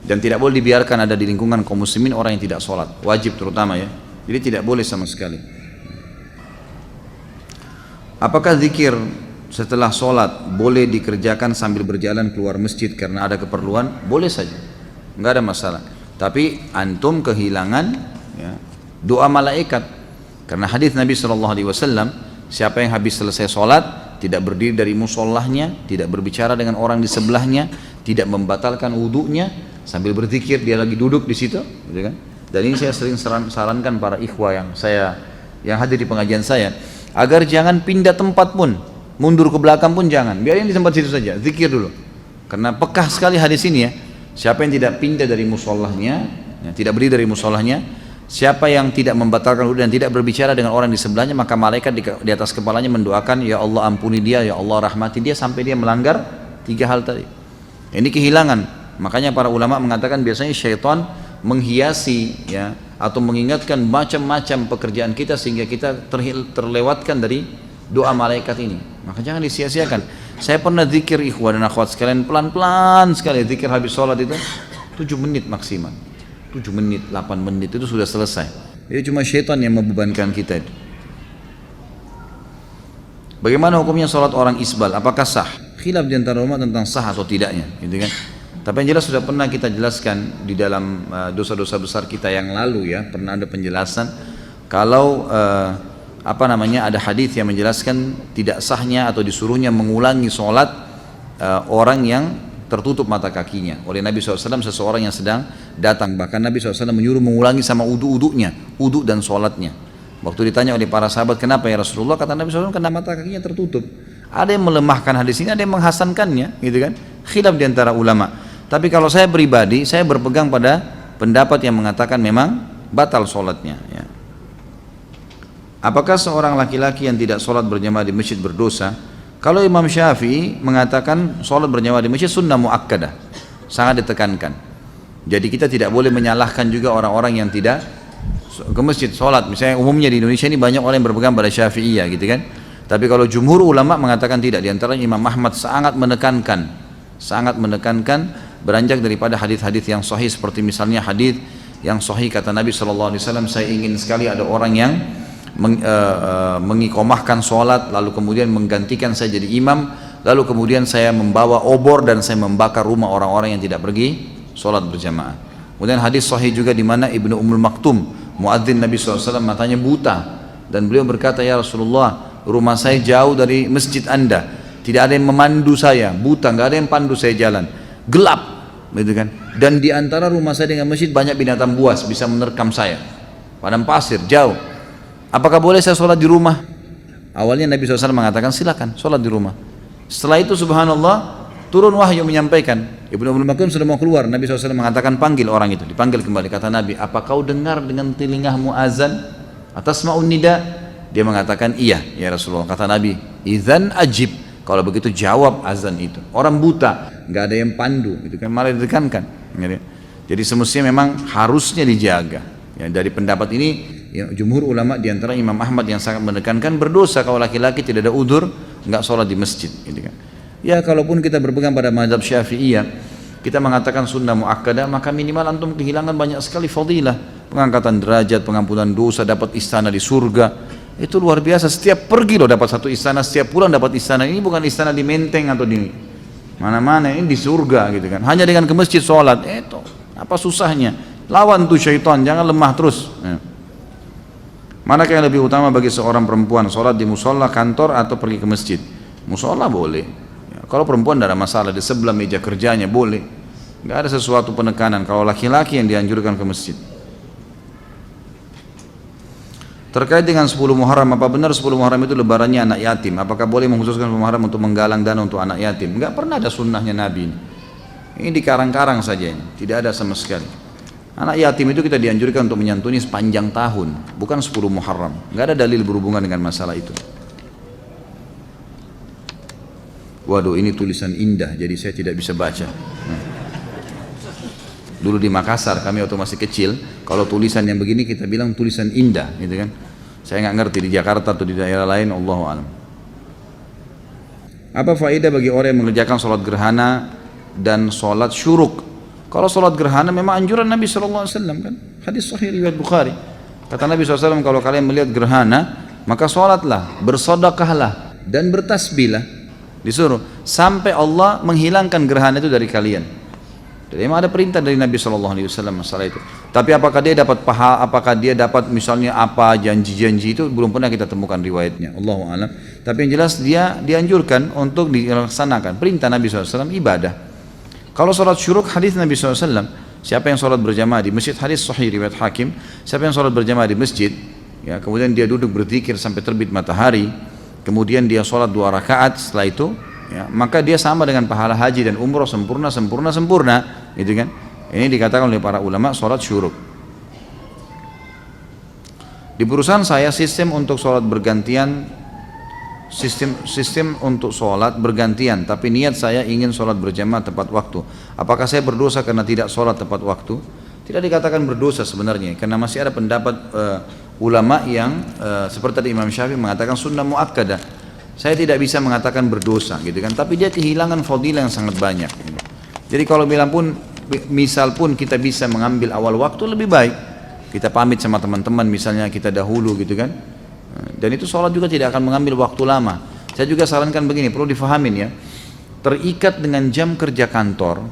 Dan tidak boleh dibiarkan ada di lingkungan kaum muslimin orang yang tidak sholat. Wajib terutama ya. Jadi tidak boleh sama sekali. Apakah zikir setelah sholat boleh dikerjakan sambil berjalan keluar masjid karena ada keperluan? Boleh saja, nggak ada masalah. Tapi antum kehilangan ya, doa malaikat, karena hadis Nabi SAW, siapa yang habis selesai sholat tidak berdiri dari musallahnya, tidak berbicara dengan orang di sebelahnya, tidak membatalkan wudunya, sambil berzikir dia lagi duduk di situ, gitu kan? Dan ini saya sering sarankan para ikhwah yang hadir di pengajian saya, agar jangan pindah tempat pun, mundur ke belakang pun jangan, biarin di tempat situ saja, zikir dulu. Karena pekah sekali hadis ini ya. Siapa yang tidak pindah dari musallahnya, ya, tidak berdiri dari musallahnya, siapa yang tidak membatalkan wudu dan tidak berbicara dengan orang di sebelahnya, maka malaikat di atas kepalanya mendoakan, ya Allah ampuni dia, ya Allah rahmati dia, sampai dia melanggar 3 hal tadi. Ini kehilangan. Makanya para ulama mengatakan biasanya syaitan menghiasi ya, atau mengingatkan macam-macam pekerjaan kita sehingga kita terlewatkan dari doa malaikat ini. Maka jangan disia-siakan. Saya pernah zikir ikhwah dan akhwat sekalian, pelan-pelan sekali zikir habis sholat itu 7 menit maksimal, 7 menit, 8 menit itu sudah selesai. Jadi cuma syaitan yang membebankan kita itu. Bagaimana hukumnya sholat orang isbal? Apakah sah? Khilaf di antara ulama tentang sah atau tidaknya, gitu kan? Tapi yang jelas sudah pernah kita jelaskan di dalam dosa-dosa besar kita yang lalu ya, pernah ada penjelasan kalau ada hadis yang menjelaskan tidak sahnya atau disuruhnya mengulangi sholat orang yang tertutup mata kakinya oleh Nabi SAW, seseorang yang sedang datang. Bahkan Nabi SAW menyuruh mengulangi sama wudu-wudunya, wudu dan sholatnya. Waktu ditanya oleh para sahabat, kenapa ya Rasulullah? Kata Nabi SAW, karena mata kakinya tertutup. Ada yang melemahkan hadis ini, ada yang menghasankannya, gitu kan? Khilaf di antara ulama. Tapi kalau saya pribadi, saya berpegang pada pendapat yang mengatakan memang batal sholatnya ya. Apakah seorang laki-laki yang tidak sholat berjamaah di masjid berdosa? Kalau Imam Syafi'i mengatakan sholat berjamaah di masjid sunnah muakkadah, sangat ditekankan. Jadi kita tidak boleh menyalahkan juga orang-orang yang tidak ke masjid sholat. Misalnya umumnya di Indonesia ini banyak orang yang berpegang pada Syafi'iyah gitu kan. Tapi kalau jumhur ulama mengatakan tidak. Di antaranya Imam Ahmad sangat menekankan beranjak daripada hadis-hadis yang sahih, seperti misalnya hadis yang sahih kata Nabi SAW, saya ingin sekali ada orang yang mengikomahkan sholat lalu kemudian menggantikan saya jadi imam, lalu kemudian saya membawa obor dan saya membakar rumah orang-orang yang tidak pergi sholat berjamaah. Kemudian hadis sahih juga di mana Ibnu Ummul Maktum, muadzin Nabi SAW, matanya buta, dan beliau berkata, ya Rasulullah, rumah saya jauh dari masjid Anda, tidak ada yang memandu saya, buta, nggak ada yang pandu saya jalan, gelap, gitu kan. Dan di antara rumah saya dengan masjid banyak binatang buas bisa menerkam saya, padang pasir jauh. Apakah boleh saya sholat di rumah? Awalnya Nabi SAW mengatakan silakan sholat di rumah. Setelah itu subhanallah turun wahyu menyampaikan, Ibnu Ummul Maktum sudah mau keluar, Nabi SAW mengatakan panggil orang itu, dipanggil kembali. Kata Nabi, apa kau dengar dengan telingamu azan atas ma'un nida? Dia mengatakan iya ya Rasulullah. Kata Nabi, idzan ajib, kalau begitu jawab azan itu. Orang buta, nggak ada yang pandu, itu kan malah ditekankan. Jadi semestinya memang harusnya dijaga. Ya, dari pendapat ini ya, jumhur ulama diantara Imam Ahmad yang sangat menekankan berdosa kalau laki-laki tidak ada udzur nggak sholat di masjid, gitu kan. Ya kalaupun kita berpegang pada mazhab Syafi'iyah, kita mengatakan sunnah muakkadah, maka minimal antum kehilangan banyak sekali fadilah, pengangkatan derajat, pengampunan dosa, dapat istana di surga. Itu luar biasa, setiap pergi loh dapat satu istana, setiap pulang dapat istana. Ini bukan istana di Menteng atau di mana-mana, ini di surga, gitu kan. Hanya dengan ke masjid sholat, itu apa susahnya? Lawan tuh syaitan, jangan lemah terus. Manakah yang lebih utama bagi seorang perempuan, sholat di musola, kantor, atau pergi ke masjid? Musola boleh. Kalau perempuan tidak ada masalah, di sebelah meja kerjanya boleh, nggak ada sesuatu penekanan. Kalau laki-laki yang dianjurkan ke masjid. Terkait dengan 10 Muharram, apa benar 10 Muharram itu lebarannya anak yatim? Apakah boleh mengkhususkan Muharram untuk menggalang dana untuk anak yatim? Nggak pernah ada sunnahnya Nabi ini dikarang-karang saja, ini tidak ada sama sekali. Anak yatim itu kita dianjurkan untuk menyantuni sepanjang tahun, bukan 10 Muharram. Nggak ada dalil berhubungan dengan masalah itu. Waduh, ini tulisan indah, jadi saya tidak bisa baca. Dulu di Makassar, kami waktu masih kecil, kalau tulisan yang begini kita bilang tulisan indah, gitu kan. Saya nggak ngerti di Jakarta atau di daerah lain, Allahu a'lam. Apa faedah bagi orang yang mengerjakan sholat gerhana dan sholat syuruk? Kalau sholat gerhana memang anjuran Nabi SAW kan, hadis sahih riwayat Bukhari. Kata Nabi SAW, kalau kalian melihat gerhana, maka sholatlah, bersedekahlah, dan bertasbihlah. Disuruh sampai Allah menghilangkan gerhana itu dari kalian. Jadi memang ada perintah dari Nabi SAW masalah itu. Tapi apakah dia dapat pahala, apakah dia dapat misalnya apa janji-janji, itu belum pernah kita temukan riwayatnya, Allahu a'lam. Tapi yang jelas dia dianjurkan untuk dilaksanakan perintah Nabi SAW, ibadah. Kalau sholat syuruk, hadis Nabi SAW, siapa yang sholat berjamaah di masjid, hadis sahih riwayat Hakim, siapa yang sholat berjamaah di masjid, ya kemudian dia duduk berzikir sampai terbit matahari, kemudian dia sholat 2 rakaat setelah itu, ya, maka dia sama dengan pahala haji dan umroh, sempurna, gitu kan. Ini dikatakan oleh para ulama sholat syuruk. Di perusahaan saya sistem untuk sholat bergantian, sistem untuk sholat bergantian, tapi niat saya ingin sholat berjamaah tepat waktu. Apakah saya berdosa karena tidak sholat tepat waktu? Tidak dikatakan berdosa sebenarnya, karena masih ada pendapat ulama yang seperti tadi Imam Syafi'i mengatakan sunnah muakkadah. Saya tidak bisa mengatakan berdosa, gitu kan, tapi dia kehilangan fadilah yang sangat banyak, gitu. Jadi kalau bilang pun, misal pun kita bisa mengambil awal waktu, lebih baik kita pamit sama teman-teman misalnya kita dahulu, gitu kan. Dan itu sholat juga tidak akan mengambil waktu lama. Saya juga sarankan begini, perlu difahamin ya, terikat dengan jam kerja kantor,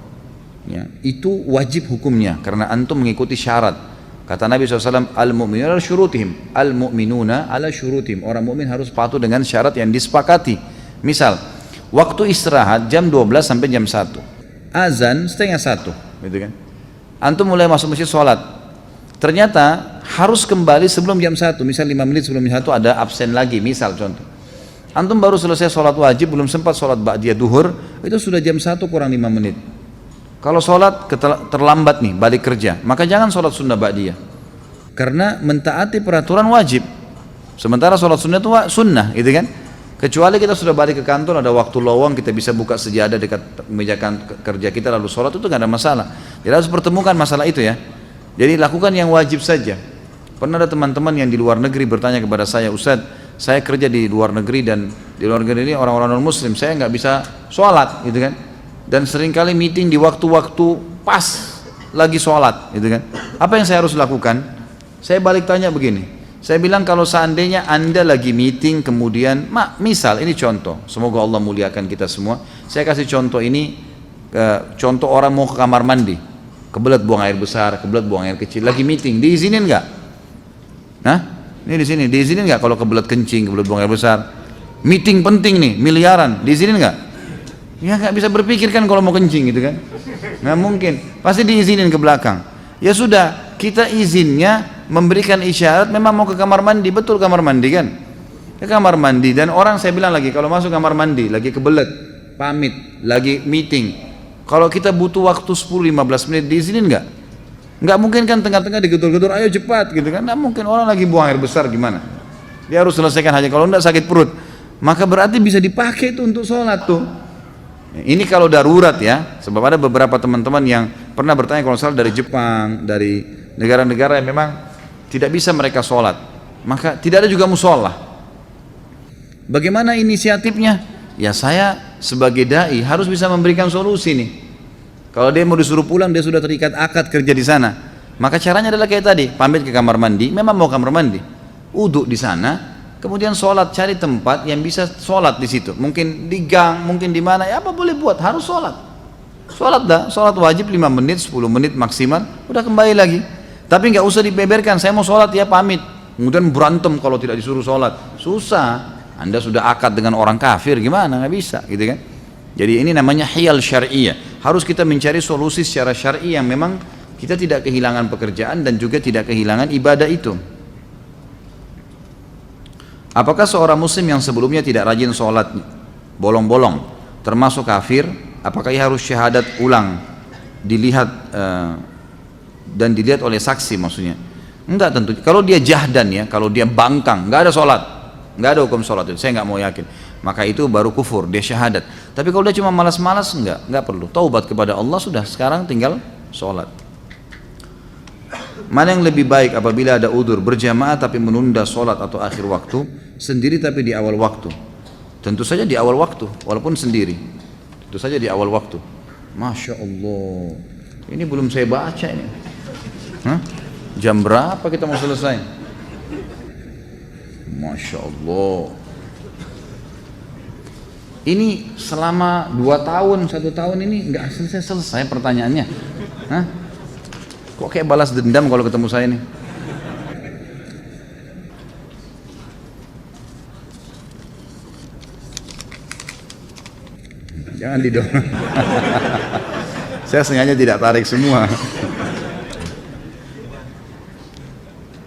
ya, itu wajib hukumnya karena antum mengikuti syarat. Kata Nabi SAW, al-mu'minuna ala syurutihim, al-mu'minuna ala syurutihim. Orang mukmin harus patuh dengan syarat yang disepakati. Misal, waktu istirahat jam 12 sampai jam 1, azan setengah 1, gitu kan. Antum mulai masuk masjid sholat, ternyata harus kembali sebelum jam 1, misal 5 menit sebelum jam 1 ada absen lagi, misal contoh. Antum baru selesai sholat wajib, belum sempat sholat ba'diyah duhur, itu sudah jam 1 kurang 5 menit. Kalau sholat terlambat nih, balik kerja, maka jangan sholat sunnah ba'diyah, karena mentaati peraturan wajib. Sementara sholat sunnah itu sunnah, gitu kan. Kecuali kita sudah balik ke kantor, ada waktu lowong, kita bisa buka sejadah dekat meja kerja kita lalu sholat, itu nggak ada masalah. Jadi harus pertemukan masalah itu ya. Jadi lakukan yang wajib saja. Pernah ada teman-teman yang di luar negeri bertanya kepada saya, Ustaz, saya kerja di luar negeri dan di luar negeri ini orang-orang non muslim, saya nggak bisa sholat gitu kan, dan seringkali meeting di waktu-waktu pas lagi sholat gitu kan. Apa yang saya harus lakukan? Saya balik tanya begini, saya bilang kalau seandainya anda lagi meeting kemudian misal ini contoh, semoga Allah muliakan kita semua, saya kasih contoh ini, contoh orang mau ke kamar mandi, kebelet buang air besar, kebelet buang air kecil, lagi meeting, diizinin nggak? Nah, ini di sini diizinin nggak kalau kebelet kencing, kebelet buang air besar? Meeting penting nih, miliaran, diizinin nggak? Ya nggak bisa berpikir kan kalau mau kencing gitu kan? Nggak mungkin, pasti diizinin ke belakang. Ya sudah, kita izinnya memberikan isyarat memang mau ke kamar mandi, betul kamar mandi kan? Ke kamar mandi, dan orang saya bilang lagi kalau masuk kamar mandi, lagi kebelet, pamit, lagi meeting. Kalau kita butuh waktu 10-15 menit diizinin nggak? Nggak mungkin kan tengah-tengah digetur-getur, ayo cepat gitu kan? Nggak mungkin, orang lagi buang air besar gimana? Dia harus selesaikan hajat, kalau nggak sakit perut. Maka berarti bisa dipakai itu untuk sholat tuh. Ini kalau darurat ya, sebab ada beberapa teman-teman yang pernah bertanya kalau salah dari Jepang, dari negara-negara yang memang tidak bisa mereka sholat, maka tidak ada juga musola. Bagaimana inisiatifnya? Ya saya sebagai dai harus bisa memberikan solusi nih. Kalau dia mau disuruh pulang, dia sudah terikat akad kerja di sana. Maka caranya adalah kayak tadi, pamit ke kamar mandi, memang mau kamar mandi, uduk di sana, kemudian sholat, cari tempat yang bisa sholat di situ. Mungkin di gang, mungkin di mana, ya apa boleh buat, harus sholat. Sholat dah, sholat wajib 5 menit, 10 menit maksimal, udah kembali lagi. Tapi nggak usah dibeberkan, saya mau sholat ya pamit. Kemudian berantem kalau tidak disuruh sholat, susah. Anda sudah akad dengan orang kafir, gimana? Nggak bisa, gitu kan? Jadi ini namanya hiyal syari'iyah. Harus kita mencari solusi secara syar'i yang memang kita tidak kehilangan pekerjaan dan juga tidak kehilangan ibadah itu. Apakah seorang muslim yang sebelumnya tidak rajin sholat, bolong-bolong, termasuk kafir? Apakah ia harus syahadat ulang, dilihat dan dilihat oleh saksi maksudnya? Enggak tentu. Kalau dia jahdan ya, kalau dia bangkang, nggak ada sholat, nggak ada hukum sholat itu, saya nggak mau yakin, maka itu baru kufur, dia syahadat. Tapi kalau dia cuma malas-malas, nggak perlu, taubat kepada Allah sudah, sekarang tinggal sholat. Mana yang lebih baik apabila ada udzur, berjamaah tapi menunda sholat atau akhir waktu, sendiri tapi di awal waktu? Tentu saja di awal waktu, walaupun sendiri, tentu saja di awal waktu. Masya Allah, ini belum saya baca ini. Jam berapa kita mau selesai? Masya Allah, ini selama 2 tahun, 1 tahun ini nggak selesai pertanyaannya. Kok kayak balas dendam kalau ketemu saya nih? Jangan didorong. Saya sengaja tidak tarik semua.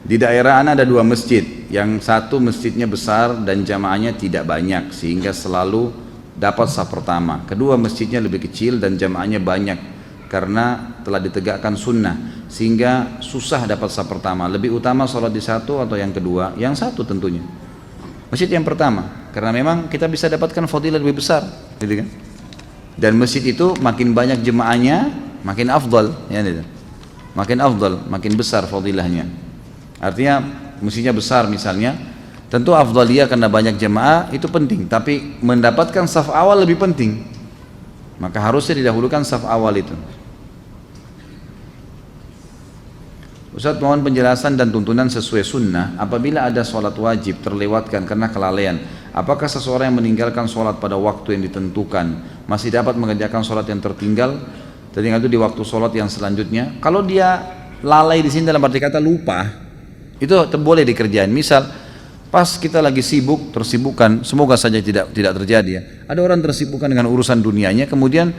Di daerah Ana ada 2 masjid, yang satu masjidnya besar dan jamaahnya tidak banyak sehingga selalu dapat saf pertama. Kedua masjidnya lebih kecil dan jamaahnya banyak karena telah ditegakkan sunnah sehingga susah dapat saf pertama. Lebih utama sholat di satu atau yang kedua? Yang satu tentunya, masjid yang pertama, karena memang kita bisa dapatkan fadilah lebih besar, gitu kan? Dan masjid itu makin banyak jemaahnya makin afdal, ya, gitu. Makin afdal, makin besar fadilahnya. Artinya mestinya besar misalnya, tentu afdaliyah karena banyak jemaah itu penting, tapi mendapatkan saf awal lebih penting, maka harusnya didahulukan saf awal itu. Ustaz, mohon penjelasan dan tuntunan sesuai sunnah apabila ada sholat wajib terlewatkan karena kelalaian. Apakah seseorang yang meninggalkan sholat pada waktu yang ditentukan masih dapat mengerjakan sholat yang tertinggal itu di waktu sholat yang selanjutnya? Kalau dia lalai di sini dalam arti kata lupa, itu boleh dikerjain. Misal pas kita lagi sibuk, tersibukkan, semoga saja tidak terjadi ya. Ada orang tersibukkan dengan urusan dunianya, kemudian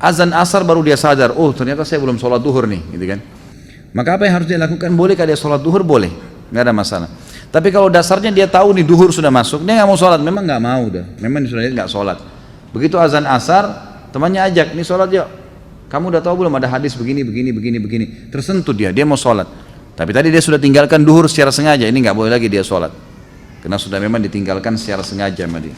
azan asar baru dia sadar, oh ternyata saya belum sholat duhur nih, gitu kan. Maka apa yang harus dia lakukan? Boleh kalau dia sholat duhur, boleh, nggak ada masalah. Tapi kalau dasarnya dia tahu nih duhur sudah masuk, dia nggak mau sholat, memang nggak mau dah, memang sudah nggak sholat. Begitu azan asar, temannya ajak, nih sholat yuk. Kamu udah tahu belum ada hadis begini, tersentuh dia mau sholat. Tapi tadi dia sudah tinggalkan duhur secara sengaja, ini nggak boleh lagi dia sholat, karena sudah memang ditinggalkan secara sengaja sama dia.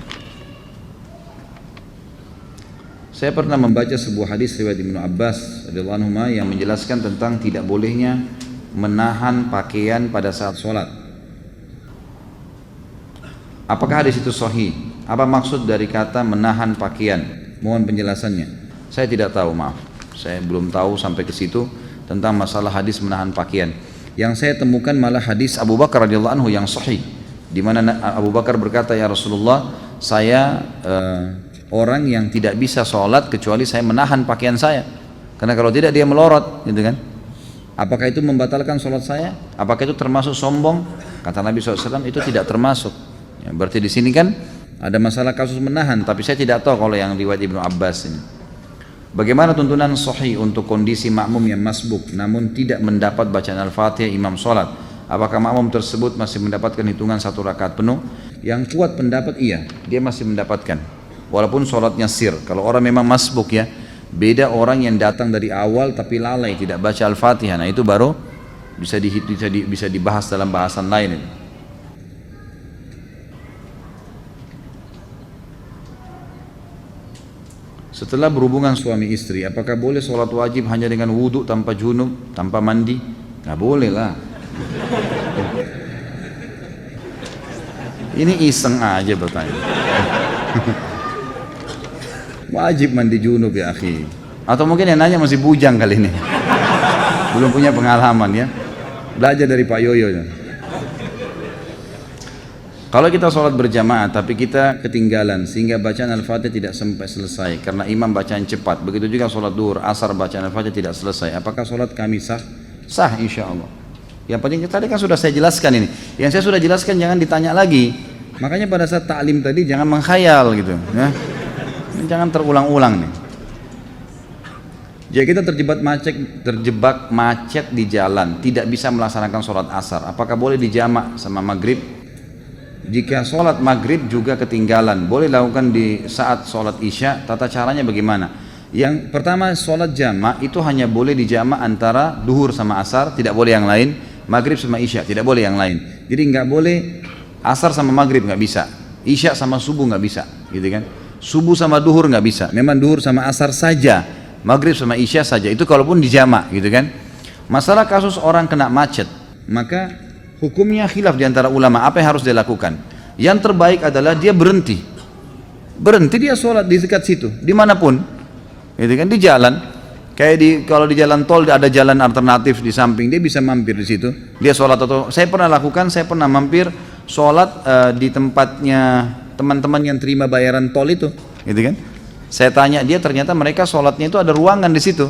Saya pernah membaca sebuah hadis riwayat Ibnu Abbas radhiyallahu anhu yang menjelaskan tentang tidak bolehnya menahan pakaian pada saat sholat. Apakah hadis itu sahih? Apa maksud dari kata menahan pakaian? Mohon penjelasannya. Saya tidak tahu, maaf. Saya belum tahu sampai ke situ tentang masalah hadis menahan pakaian. Yang saya temukan malah hadis Abu Bakar radhiyallahu anhu yang sahih, di mana Abu Bakar berkata, ya Rasulullah, saya orang yang tidak bisa sholat kecuali saya menahan pakaian saya, karena kalau tidak dia melorot, gitu kan? Apakah itu membatalkan sholat saya? Apakah itu termasuk sombong? Kata Nabi SAW, itu tidak termasuk. Ya, berarti di sini kan ada masalah kasus menahan, tapi saya tidak tahu kalau yang riwayat Ibnu Abbas ini. Bagaimana tuntunan sahih untuk kondisi makmum yang masbuk namun tidak mendapat bacaan Al-Fatihah imam sholat? Apakah makmum tersebut masih mendapatkan hitungan 1 rakaat penuh? Yang kuat pendapat iya, dia masih mendapatkan walaupun sholatnya sir. Kalau orang memang masbuk ya, beda orang yang datang dari awal tapi lalai tidak baca Al-Fatihah. Nah itu baru bisa dibahas dalam bahasan lain ini. Setelah berhubungan suami istri, apakah boleh sholat wajib hanya dengan wudhu tanpa junub, tanpa mandi? Nggak boleh lah. Ini iseng aja bertanya. Wajib mandi junub ya akhi. Atau mungkin yang nanya masih bujang kali ini. Belum punya pengalaman ya. Belajar dari Pak Yoyo ya. Kalau kita sholat berjamaah tapi kita ketinggalan sehingga bacaan Al-Fatihah tidak sampai selesai karena imam bacaan cepat, begitu juga sholat duhur, asar bacaan Al-Fatihah tidak selesai, apakah sholat kami sah? Sah insya Allah. Yang penting tadi kan sudah saya jelaskan ini, yang saya sudah jelaskan jangan ditanya lagi. Makanya pada saat taklim tadi jangan mengkhayal gitu ya. Jangan terulang-ulang nih. Jika kita terjebak macet di jalan, tidak bisa melaksanakan sholat asar, apakah boleh dijamak sama maghrib? Jika sholat maghrib juga ketinggalan, boleh lakukan di saat sholat isya. Tata caranya bagaimana? Yang pertama, sholat jamak itu hanya boleh dijamak antara duhur sama asar, tidak boleh yang lain. Maghrib sama isya, tidak boleh yang lain. Jadi nggak boleh asar sama maghrib, nggak bisa. Isya sama subuh nggak bisa, gitu kan? Subuh sama duhur nggak bisa. Memang duhur sama asar saja, maghrib sama isya saja. Itu kalaupun dijamak, gitu kan? Masalah kasus orang kena macet, maka hukumnya khilaf di antara ulama, apa yang harus dia lakukan? Yang terbaik adalah dia berhenti dia sholat di dekat situ, dimanapun, gitu kan, di jalan. Kayak kalau di jalan tol ada jalan alternatif di samping, dia bisa mampir di situ, dia sholat. Atau saya pernah mampir sholat di tempatnya teman-teman yang terima bayaran tol itu, gitu kan. Saya tanya dia, ternyata mereka sholatnya itu ada ruangan di situ.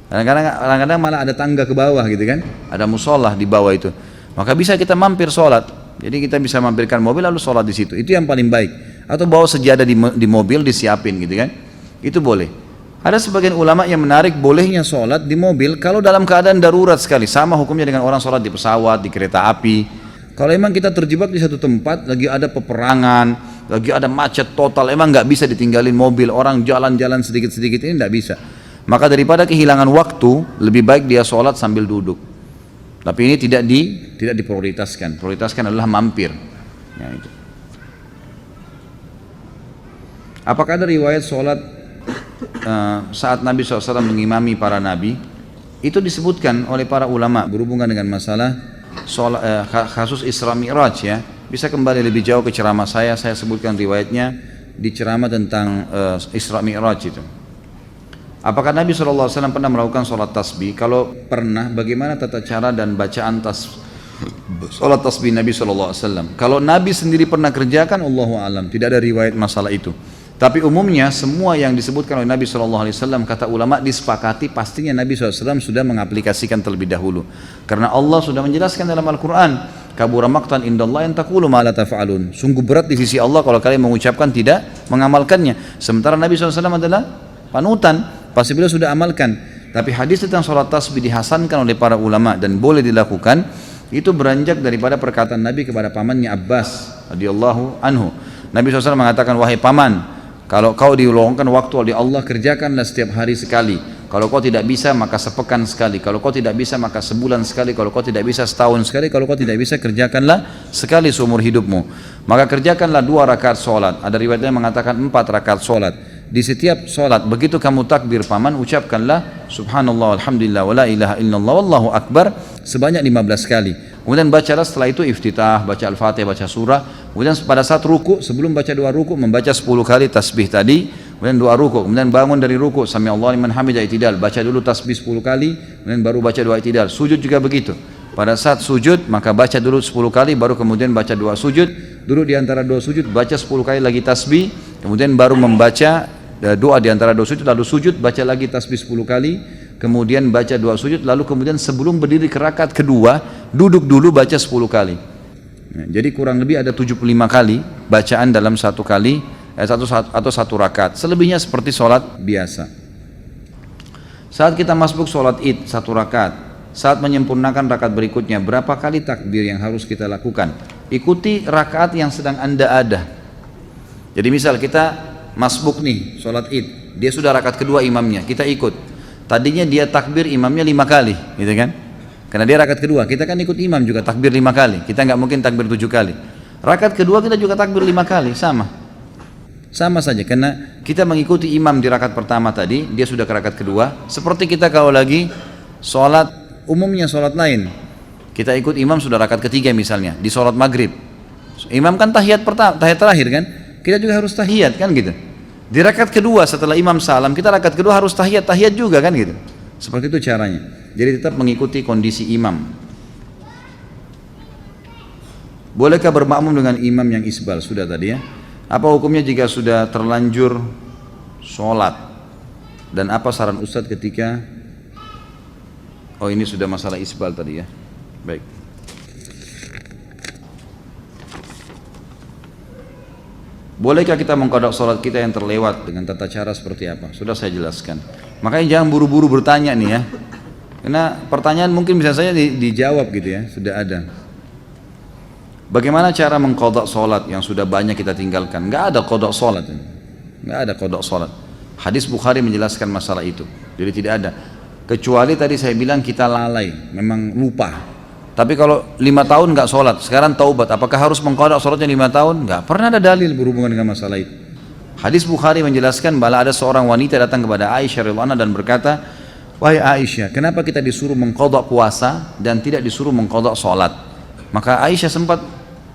Kadang-kadang malah ada tangga ke bawah, gitu kan, ada musola di bawah itu. Maka bisa kita mampir sholat, jadi kita bisa mampirkan mobil lalu sholat di situ. Itu yang paling baik. Atau bawa sejadah di mobil disiapin, gitu kan? Itu boleh. Ada sebagian ulama yang menarik bolehnya sholat di mobil kalau dalam keadaan darurat sekali, sama hukumnya dengan orang sholat di pesawat, di kereta api. Kalau emang kita terjebak di satu tempat, lagi ada peperangan, lagi ada macet total, emang nggak bisa ditinggalin mobil, orang jalan-jalan sedikit-sedikit, ini nggak bisa. Maka daripada kehilangan waktu, lebih baik dia sholat sambil duduk. Tapi ini tidak diprioritaskan. Prioritaskan adalah mampir. Ya, itu. Apakah ada riwayat sholat saat Nabi SAW mengimami para nabi? Itu disebutkan oleh para ulama berhubungan dengan masalah kasus Isra Mi'raj ya. Bisa kembali lebih jauh ke ceramah saya sebutkan riwayatnya di ceramah tentang Isra Mi'raj itu. Apakah Nabi SAW pernah melakukan sholat tasbih? Kalau pernah, bagaimana tata cara dan bacaan sholat tasbih Nabi SAW? Kalau Nabi sendiri pernah kerjakan, Allahu a'lam, tidak ada riwayat masalah itu. Tapi umumnya semua yang disebutkan oleh Nabi SAW, kata ulama disepakati pastinya Nabi SAW sudah mengaplikasikan terlebih dahulu. Karena Allah sudah menjelaskan dalam Al-Quran, kabura maqtan indallah an taqulu ma la taf'alun. Sungguh berat di sisi Allah kalau kalian mengucapkan tidak mengamalkannya. Sementara Nabi SAW adalah panutan. Pasti beliau sudah amalkan. Tapi hadis tentang sholat tasbih dihasankan oleh para ulama dan boleh dilakukan, itu beranjak daripada perkataan Nabi kepada pamannya Abbas radhiyallahu anhu. Nabi SAW mengatakan, wahai paman, kalau kau diluangkan waktu oleh Allah, kerjakanlah setiap hari sekali. Kalau kau tidak bisa maka sepekan sekali. Kalau kau tidak bisa maka sebulan sekali. Kalau kau tidak bisa setahun sekali. Kalau kau tidak bisa, kerjakanlah sekali seumur hidupmu. Maka kerjakanlah 2 rakaat sholat. Ada riwayatnya mengatakan 4 rakaat sholat. Di setiap sholat, begitu kamu takbir paman, ucapkanlah subhanallah alhamdulillah wa la ilaha illallah wallahu akbar sebanyak 15 kali. kemudian bacalah setelah itu iftitah, baca Al-Fatihah, baca surah, kemudian pada saat ruku, sebelum baca 2 ruku, membaca 10 kali tasbih tadi, kemudian 2 ruku, kemudian bangun dari ruku, sami Allah liman hamidah i'tidal, baca dulu tasbih 10 kali, kemudian baru baca 2 i'tidal. Sujud juga begitu. Pada saat sujud, maka baca dulu 10 kali, baru kemudian baca 2 sujud, duduk di antara 2 sujud, baca 10 kali lagi tasbih, kemudian baru membaca doa di antara 2 sujud, lalu sujud, baca lagi tasbih 10 kali, kemudian baca 2 sujud, lalu kemudian sebelum berdiri ke rakaat kedua, duduk dulu baca 10 kali. Nah, jadi kurang lebih ada 75 kali bacaan dalam satu kali, satu rakaat. Selebihnya seperti sholat biasa. Saat kita masbuk sholat id, 1 rakaat, saat menyempurnakan rakaat berikutnya, berapa kali takbir yang harus kita lakukan? Ikuti rakaat yang sedang Anda ada. Jadi misal kita masbuk nih, sholat id, dia sudah rakaat kedua imamnya, kita ikut. Tadinya dia takbir imamnya 5 kali, gitu kan? Karena dia rakaat kedua, kita kan ikut imam juga takbir 5 kali, kita nggak mungkin takbir 7 kali. Rakaat kedua kita juga takbir 5 kali, sama saja, karena kita mengikuti imam di rakaat pertama tadi, dia sudah ke rakaat kedua. Seperti kita kalau lagi sholat, umumnya sholat lain, kita ikut imam sudah rakaat ketiga misalnya, di sholat maghrib. Imam kan tahiyat pertama, tahiyat terakhir kan, kita juga harus tahiyat kan gitu. Di rakaat kedua setelah imam salam, kita rakaat kedua harus tahiyat juga kan gitu. Seperti itu caranya. Jadi tetap mengikuti kondisi imam. Bolehkah bermakmum dengan imam yang isbal? Sudah tadi ya. Apa hukumnya jika sudah terlanjur sholat? Dan apa saran Ustadz ketika, oh ini sudah masalah isbal tadi ya. Baik. Bolehkah kita mengqadha sholat kita yang terlewat dengan tata cara seperti apa? Sudah saya jelaskan. Makanya jangan buru-buru bertanya nih ya. Karena pertanyaan mungkin bisa saja dijawab gitu ya, sudah ada. Bagaimana cara mengqadha sholat yang sudah banyak kita tinggalkan? Nggak ada qadha sholat. Nggak ada qadha sholat. Hadis Bukhari menjelaskan masalah itu. Jadi tidak ada. Kecuali tadi saya bilang kita lalai, memang lupa. Tapi kalau 5 tahun nggak sholat, sekarang taubat, apakah harus mengqadha sholatnya 5 tahun? Nggak pernah ada dalil berhubungan dengan masalah itu. Hadis Bukhari menjelaskan bahwa ada seorang wanita datang kepada Aisyah radhiyallahu anha dan berkata, wahai Aisyah, kenapa kita disuruh mengqadha puasa dan tidak disuruh mengqadha sholat? Maka Aisyah sempat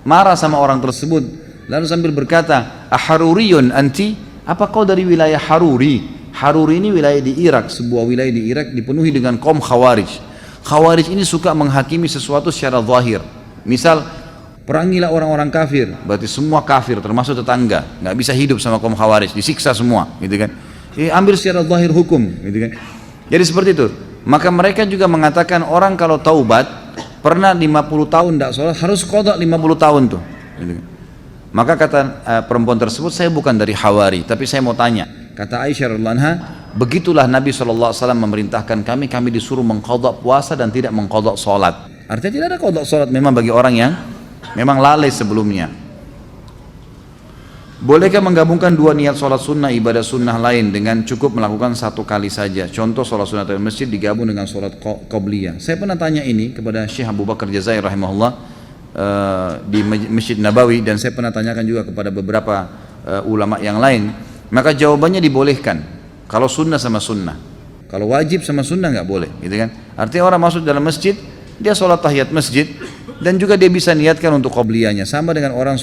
marah sama orang tersebut, lalu sambil berkata, aharuriyun anti? Apa kau dari wilayah Haruri? Haruri ini wilayah di Irak, sebuah wilayah di Irak dipenuhi dengan kaum Khawarij. Khawarij ini suka menghakimi sesuatu secara zahir. Misal, perangilah orang-orang kafir, berarti semua kafir termasuk tetangga, nggak bisa hidup sama kaum Khawarij, disiksa semua, gitu kan? Ambil secara zahir hukum, gitu kan? Jadi seperti itu. Maka mereka juga mengatakan orang kalau taubat pernah 50 tahun tidak sholat harus qadha 50 tahun tuh. Gitu kan? Maka kata perempuan tersebut, saya bukan dari Hawari, tapi saya mau tanya. Kata Aisyah radhiyallahu anha, begitulah Nabi SAW memerintahkan kami disuruh mengqadha puasa dan tidak mengqadha sholat. Artinya tidak ada qadha sholat memang bagi orang yang memang lalai sebelumnya. Bolehkah menggabungkan 2 niat sholat sunnah ibadah sunnah lain dengan cukup melakukan 1 kali saja? Contoh sholat sunnah di masjid digabung dengan sholat qobliyah. Saya pernah tanya ini kepada Syekh Abu Bakar Jazair rahimahullah di Masjid Nabawi, dan saya pernah tanyakan juga kepada beberapa ulama yang lain. Maka jawabannya dibolehkan kalau sunnah sama sunnah. Kalau wajib sama sunnah nggak boleh, gitu kan? Artinya orang masuk dalam masjid, dia sholat tahiyat masjid, dan juga dia bisa niatkan untuk qobliyahnya. Sama dengan orang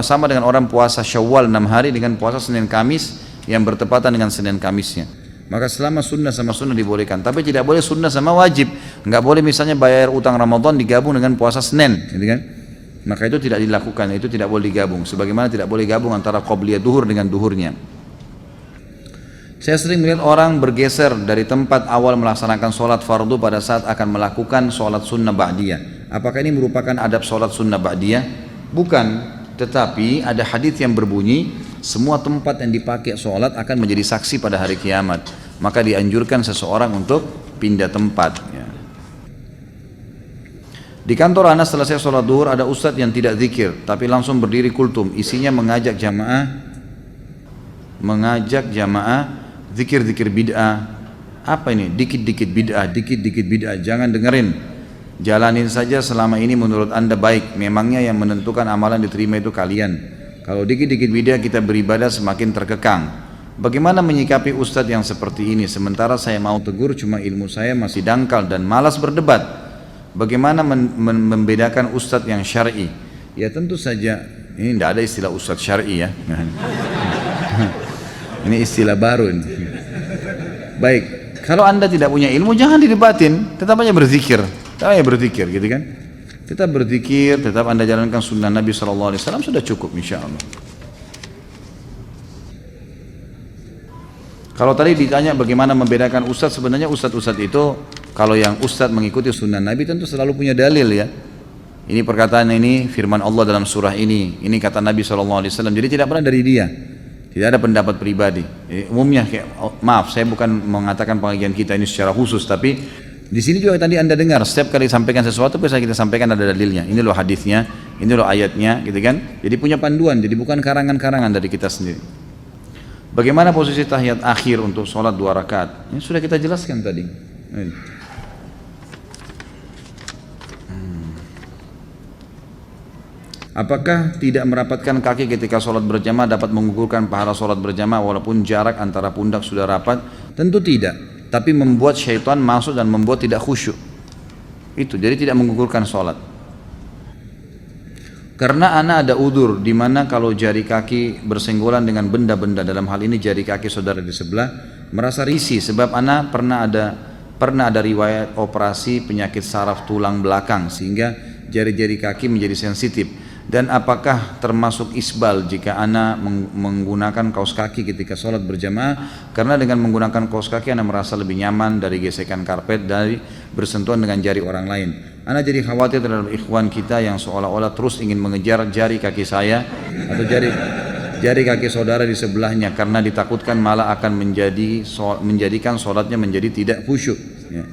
sama dengan orang puasa Syawal 6 hari dengan puasa Senin Kamis yang bertepatan dengan Senin Kamisnya. Maka selama sunnah sama sunnah dibolehkan, tapi tidak boleh sunnah sama wajib. Nggak boleh misalnya bayar utang Ramadan digabung dengan puasa Senin, gitu kan? Maka itu tidak dilakukan, itu tidak boleh digabung. Sebagaimana tidak boleh gabung antara qobliyah duhur dengan duhurnya. Saya sering melihat orang bergeser dari tempat awal melaksanakan sholat fardu pada saat akan melakukan sholat sunnah ba'diyah. Apakah ini merupakan adab sholat sunnah ba'diyah? Bukan, tetapi ada hadis yang berbunyi, semua tempat yang dipakai sholat akan menjadi saksi pada hari kiamat. Maka dianjurkan seseorang untuk pindah tempat. Ya. Di kantor Anas selesai sholat duhur ada ustadz yang tidak zikir, tapi langsung berdiri kultum. Isinya mengajak jamaah zikir-zikir bid'ah. Apa ini? Dikit-dikit bid'ah, jangan dengerin. Jalanin saja selama ini menurut anda baik. Memangnya yang menentukan amalan diterima itu kalian. Kalau dikit-dikit bid'ah kita beribadah semakin terkekang. Bagaimana menyikapi ustadz yang seperti ini? Sementara saya mau tegur, cuma ilmu saya masih dangkal dan malas berdebat. bagaimana membedakan ustadz yang syar'i? Ya tentu saja, ini tidak ada istilah ustadz syar'i ya. Ini istilah baru ini. Baik, kalau anda tidak punya ilmu jangan didebatin, tetap aja berzikir, gitu kan? Tetap berzikir, tetap anda jalankan sunnah Nabi SAW, sudah cukup insya Allah. Kalau tadi ditanya bagaimana membedakan ustadz, sebenarnya ustadz itu kalau yang ustadz mengikuti sunnah Nabi tentu selalu punya dalil ya. Ini perkataan ini firman Allah dalam surah ini kata Nabi SAW, jadi tidak pernah dari dia. Tidak ada pendapat pribadi. Jadi, umumnya maaf, saya bukan mengatakan pengajian kita ini secara khusus, tapi di sini juga tadi anda dengar setiap kali sampaikan sesuatu bisa kita sampaikan ada dalilnya. Ini loh hadisnya, ini loh ayatnya, gitu kan? Jadi punya panduan, jadi bukan karangan-karangan dari kita sendiri. Bagaimana posisi tahiyat akhir untuk sholat 2 rakaat? Ini sudah kita jelaskan tadi. Apakah tidak merapatkan kaki ketika sholat berjamaah dapat menggugurkan pahala sholat berjamaah walaupun jarak antara pundak sudah rapat? Tentu tidak, tapi membuat syaitan masuk dan membuat tidak khusyuk. Itu, jadi tidak menggugurkan sholat. Karena ana ada udur, di mana kalau jari kaki bersenggolan dengan benda-benda, dalam hal ini jari kaki saudara di sebelah, merasa risih sebab ana pernah ada riwayat operasi penyakit saraf tulang belakang sehingga jari-jari kaki menjadi sensitif. Dan apakah termasuk isbal jika ana menggunakan kaos kaki ketika sholat berjamaah? Karena dengan menggunakan kaos kaki ana merasa lebih nyaman dari gesekan karpet, dari bersentuhan dengan jari orang lain. Ana jadi khawatir terhadap ikhwan kita yang seolah-olah terus ingin mengejar jari kaki saya atau jari kaki saudara di sebelahnya, karena ditakutkan malah akan menjadikan sholatnya menjadi tidak khusyuk ya.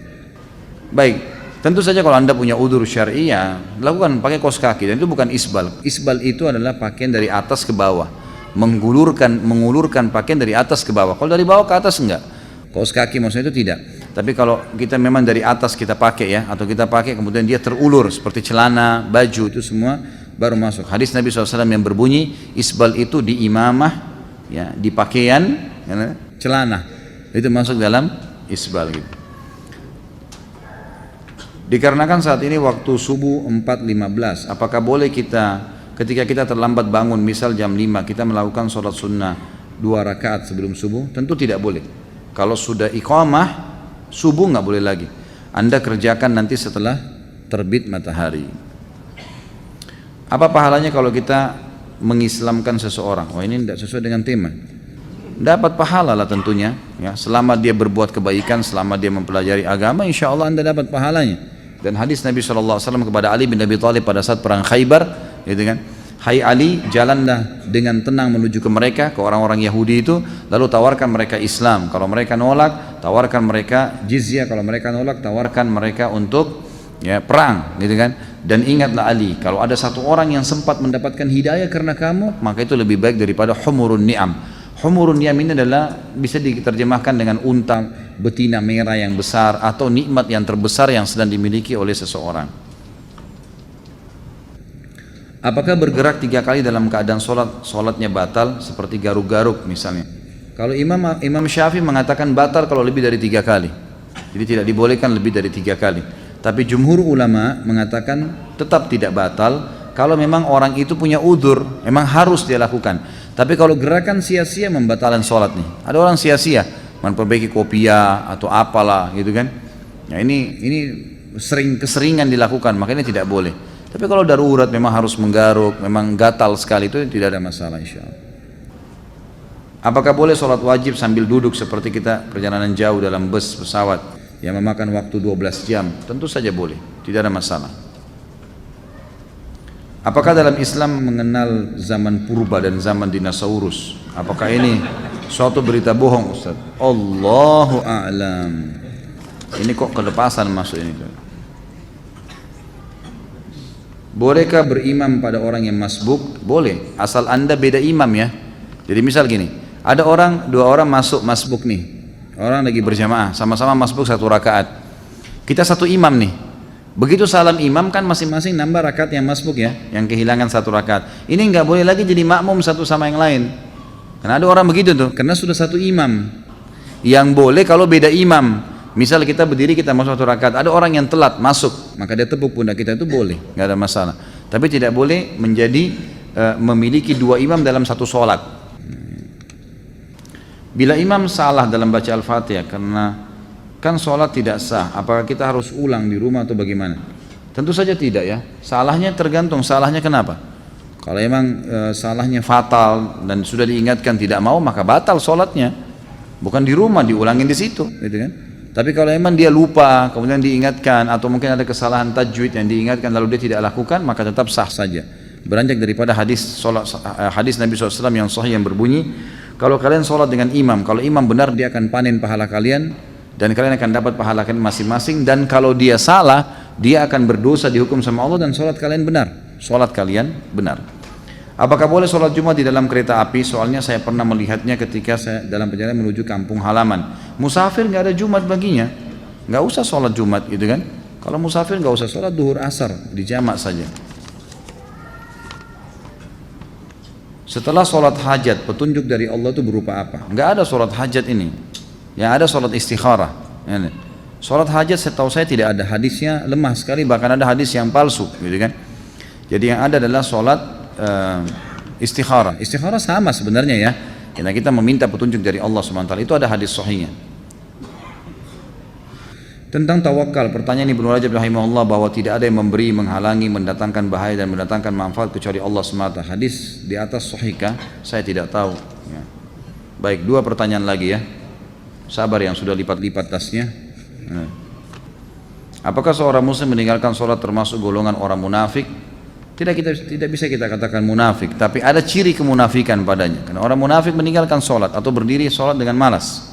Baik, tentu saja kalau anda punya udzur syar'i ya lakukan pakai kaos kaki, dan itu bukan isbal. Isbal itu adalah pakaian dari atas ke bawah, mengulurkan pakaian dari atas ke bawah. Kalau dari bawah ke atas enggak. Kaos kaki maksudnya itu tidak. Tapi kalau kita memang dari atas kita pakai ya, atau kita pakai kemudian dia terulur seperti celana, baju, itu semua baru masuk. Hadis Nabi SAW yang berbunyi isbal itu di imamah ya, di pakaian ya, celana, itu masuk dalam isbal gitu. Dikarenakan saat ini waktu subuh 4.15, apakah boleh kita ketika kita terlambat bangun, misal jam 5, kita melakukan sholat sunnah 2 rakaat sebelum subuh? Tentu tidak boleh. Kalau sudah iqamah, subuh nggak boleh lagi. Anda kerjakan nanti setelah terbit matahari. Apa pahalanya kalau kita mengislamkan seseorang? Oh ini tidak sesuai dengan tema. Dapat pahala lah tentunya ya, selama dia berbuat kebaikan, selama dia mempelajari agama, insya Allah Anda dapat pahalanya. Dan hadis Nabi SAW kepada Ali bin Abi Thalib pada saat perang Khaybar, gitu kan, hai Ali, jalanlah dengan tenang menuju ke mereka, ke orang-orang Yahudi itu, lalu tawarkan mereka Islam. Kalau mereka nolak, tawarkan mereka jizyah. Kalau mereka nolak, tawarkan mereka untuk ya perang, gitu kan. Dan ingatlah Ali, kalau ada satu orang yang sempat mendapatkan hidayah karena kamu, maka itu lebih baik daripada humurun ni'am. Humurun ni'am ini adalah bisa diterjemahkan dengan unta betina merah yang besar, atau nikmat yang terbesar yang sedang dimiliki oleh seseorang. Apakah bergerak 3 kali dalam keadaan sholatnya batal, seperti garuk-garuk misalnya? Kalau Imam Syafi'i mengatakan batal kalau lebih dari 3 kali, jadi tidak dibolehkan lebih dari 3 kali. Tapi jumhur ulama mengatakan tetap tidak batal kalau memang orang itu punya udzur, memang harus dia lakukan. Tapi kalau gerakan sia-sia membatalkan sholat nih. Ada orang sia-sia memperbaiki kopiah atau apalah gitu kan. Ya ini keseringan dilakukan, makanya tidak boleh. Tapi kalau darurat memang harus menggaruk, memang gatal sekali, itu tidak ada masalah insyaallah. Apakah boleh sholat wajib sambil duduk seperti kita perjalanan jauh dalam bus, pesawat yang memakan waktu 12 jam? Tentu saja boleh, tidak ada masalah. Apakah dalam Islam mengenal zaman purba dan zaman dinosaurus? Apakah ini suatu berita bohong Ustaz? Allahu a'lam. Ini kok kelepasan masuk ini. Bolehkah berimam pada orang yang masbuk? Boleh, asal anda beda imam ya. Jadi misal gini, ada dua orang masuk masbuk nih. Orang lagi berjamaah, sama-sama masbuk 1 rakaat. Kita satu imam nih. Begitu salam imam kan masing-masing nambah rakaat yang masbuk ya, yang kehilangan 1 rakaat. Ini nggak boleh lagi jadi makmum satu sama yang lain. Karena ada orang begitu tuh, karena sudah satu imam. Yang boleh kalau beda imam, Misal kita berdiri, kita masuk satu rakaat, ada orang yang telat masuk, maka dia tepuk pundak kita, itu boleh, nggak ada masalah. Tapi tidak boleh menjadi memiliki dua imam dalam satu sholat. Bila imam salah dalam baca Al-Fatihah, karena kan sholat tidak sah, apakah kita harus ulang di rumah atau bagaimana? Tentu saja tidak ya. Salahnya tergantung, salahnya kenapa? Kalau emang salahnya fatal dan sudah diingatkan tidak mau, maka batal sholatnya. Bukan di rumah, diulangin di situ, gitu kan? Tapi kalau emang dia lupa, kemudian diingatkan, atau mungkin ada kesalahan tajwid yang diingatkan lalu dia tidak lakukan, maka tetap sah saja. Beranjak daripada hadis Nabi SAW yang sahih yang berbunyi, kalau kalian sholat dengan imam, kalau imam benar dia akan panen pahala kalian, dan kalian akan dapat pahala kalian masing-masing, dan kalau dia salah, dia akan berdosa dihukum sama Allah dan sholat kalian benar. Sholat kalian benar. Apakah boleh sholat Jumat di dalam kereta api? Soalnya saya pernah melihatnya ketika saya dalam perjalanan menuju kampung halaman. Musafir nggak ada Jumat baginya, nggak usah sholat Jumat gitu kan. Kalau musafir nggak usah sholat duhur asar, di jamak saja. Setelah sholat hajat, petunjuk dari Allah itu berupa apa? Nggak ada sholat hajat ini. Yang ada sholat istikharah. Sholat hajat setahu saya tidak ada hadisnya, lemah sekali, bahkan ada hadis yang palsu gitu kan. Jadi yang ada adalah sholat istikharah. Istikharah sama sebenarnya ya, karena kita meminta petunjuk dari Allah SWT. Itu ada hadis sahihnya. Tentang tawakal, pertanyaan Ibnu Rajab rahimahullah bahwa tidak ada yang memberi, menghalangi, mendatangkan bahaya dan mendatangkan manfaat kecuali Allah semata. Hadis di atas sahihkah? Saya tidak tahu ya. Baik, dua pertanyaan lagi ya. Sabar yang sudah lipat-lipat tasnya. Apakah seorang muslim meninggalkan sholat termasuk golongan orang munafik? Tidak bisa kita katakan munafik, tapi ada ciri kemunafikan padanya. Karena orang munafik meninggalkan sholat atau berdiri sholat dengan malas.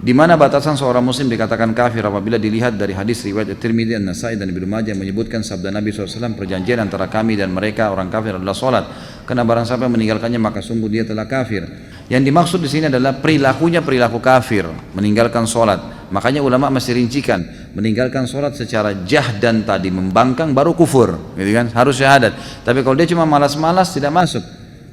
Di mana batasan seorang muslim dikatakan kafir apabila dilihat dari hadis riwayat At-Tirmidzi, An-Nasai dan Ibnu Majah menyebutkan sabda Nabi SAW, perjanjian antara kami dan mereka orang kafir adalah sholat. Karena barang siapa meninggalkannya maka sungguh dia telah kafir. Yang dimaksud di sini adalah perilakunya perilaku kafir, meninggalkan sholat. Makanya ulama masih rincikan, meninggalkan sholat secara jahdan tadi, membangkang baru kufur, gitu kan? Harus syahadat. Tapi kalau dia cuma malas-malas tidak masuk.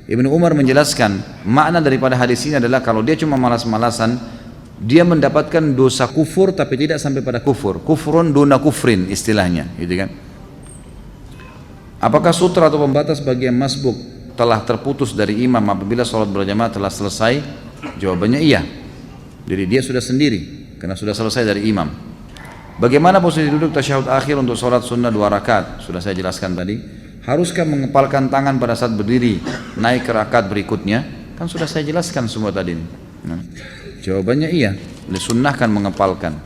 Ibnu Umar menjelaskan makna daripada hadis ini adalah kalau dia cuma malas-malasan, dia mendapatkan dosa kufur tapi tidak sampai pada kufur. Kufrun duna kufrin istilahnya, gitu kan? Apakah sutra atau pembatas bagi yang masbuk telah terputus dari imam apabila sholat berjamaah telah selesai? Jawabannya iya. Jadi dia sudah sendiri karena sudah selesai dari imam. Bagaimana posisi duduk tasyahud akhir untuk sholat sunnah 2 rakaat? Sudah saya jelaskan tadi. Haruskah mengepalkan tangan pada saat berdiri naik ke rakaat berikutnya? Kan sudah saya jelaskan semua tadi. Jawabannya iya, disunnahkan mengepalkan.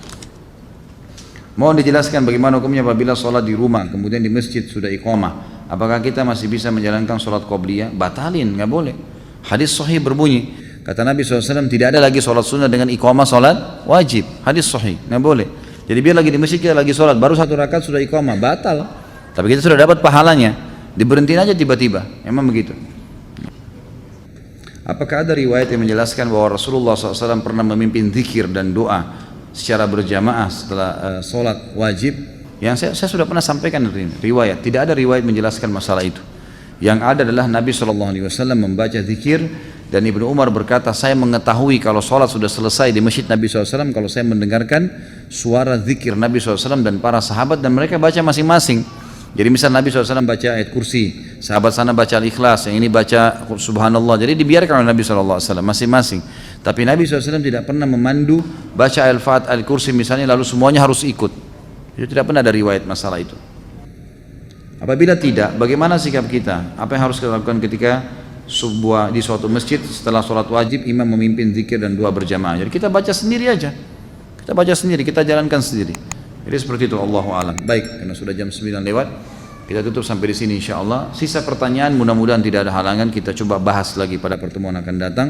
Mohon dijelaskan bagaimana hukumnya apabila sholat di rumah kemudian di masjid sudah iqamah. Apakah kita masih bisa menjalankan sholat qobliyah? Batalin, nggak boleh. Hadis sahih berbunyi, kata Nabi SAW, tidak ada lagi sholat sunnah dengan iqamah sholat wajib. Hadis sahih, nggak boleh. Jadi biar lagi di masjid kita lagi sholat, baru 1 rakaat sudah iqamah, batal. Tapi kita sudah dapat pahalanya, diberhentiin aja tiba-tiba, emang begitu. Apakah ada riwayat yang menjelaskan bahwa Rasulullah SAW pernah memimpin zikir dan doa secara berjamaah setelah sholat wajib? Yang saya sudah pernah sampaikan riwayat, tidak ada riwayat menjelaskan masalah itu. Yang ada adalah Nabi SAW membaca zikir dan Ibnu Umar berkata, saya mengetahui kalau sholat sudah selesai di masjid Nabi SAW kalau saya mendengarkan suara zikir Nabi SAW dan para sahabat dan mereka baca masing-masing. Jadi misal Nabi SAW baca ayat kursi, sahabat sana baca Al-Ikhlas, yang ini baca Subhanallah. Jadi dibiarkan oleh Nabi SAW masing-masing. Tapi Nabi SAW tidak pernah memandu baca Al-Fat, Al-Kursi misalnya lalu semuanya harus ikut. Itu tidak pernah ada riwayat masalah itu. Apabila tidak, bagaimana sikap kita? Apa yang harus kita lakukan ketika di suatu masjid setelah sholat wajib imam memimpin zikir dan doa berjamaah? Jadi kita baca sendiri aja. Kita baca sendiri, kita jalankan sendiri. Jadi seperti itu, Allahu a'lam. Baik, karena sudah jam 9 lewat, kita tutup sampai di sini insyaallah. Sisa pertanyaan mudah-mudahan tidak ada halangan kita coba bahas lagi pada pertemuan akan datang,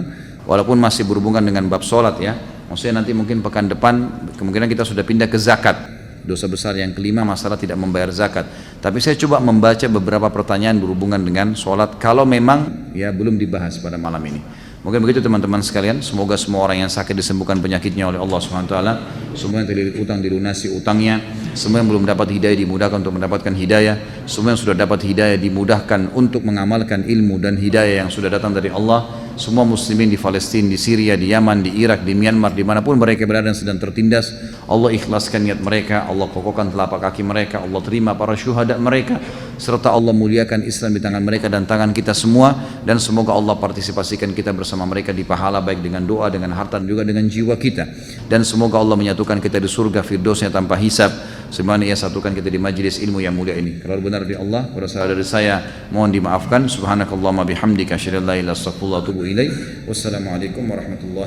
walaupun masih berhubungan dengan bab sholat ya. Maksudnya nanti mungkin pekan depan kemungkinan kita sudah pindah ke zakat. Dosa besar yang kelima masalah tidak membayar zakat. Tapi saya coba membaca beberapa pertanyaan berhubungan dengan sholat kalau memang ya belum dibahas pada malam ini. Mungkin begitu teman-teman sekalian, semoga semua orang yang sakit disembuhkan penyakitnya oleh Allah SWT, semua yang terlilit utang dilunasi utangnya, semua yang belum dapat hidayah dimudahkan untuk mendapatkan hidayah, semua yang sudah dapat hidayah dimudahkan untuk mengamalkan ilmu dan hidayah yang sudah datang dari Allah. semua muslimin di Palestina, di Syria, di Yaman, di Irak, di Myanmar, dimanapun mereka berada dan sedang tertindas. Allah ikhlaskan niat mereka, Allah kokohkan telapak kaki mereka, Allah terima para syuhada mereka, serta Allah muliakan Islam di tangan mereka dan tangan kita semua, dan semoga Allah partisipasikan kita bersama mereka di pahala, baik dengan doa, dengan harta, dan juga dengan jiwa kita. Dan semoga Allah menyatukan kita di surga firdausnya tanpa hisab, sebagaimana Ia satukan kita di majlis ilmu yang mulia ini. Kalau benar dari Allah, kalau salah dari saya, mohon dimaafkan. Subhanakallahumma bihamdika asyhadu an la ilaha illa anta astaghfiruka wa atubu ilaik. Wassalamualaikum warahmatullahi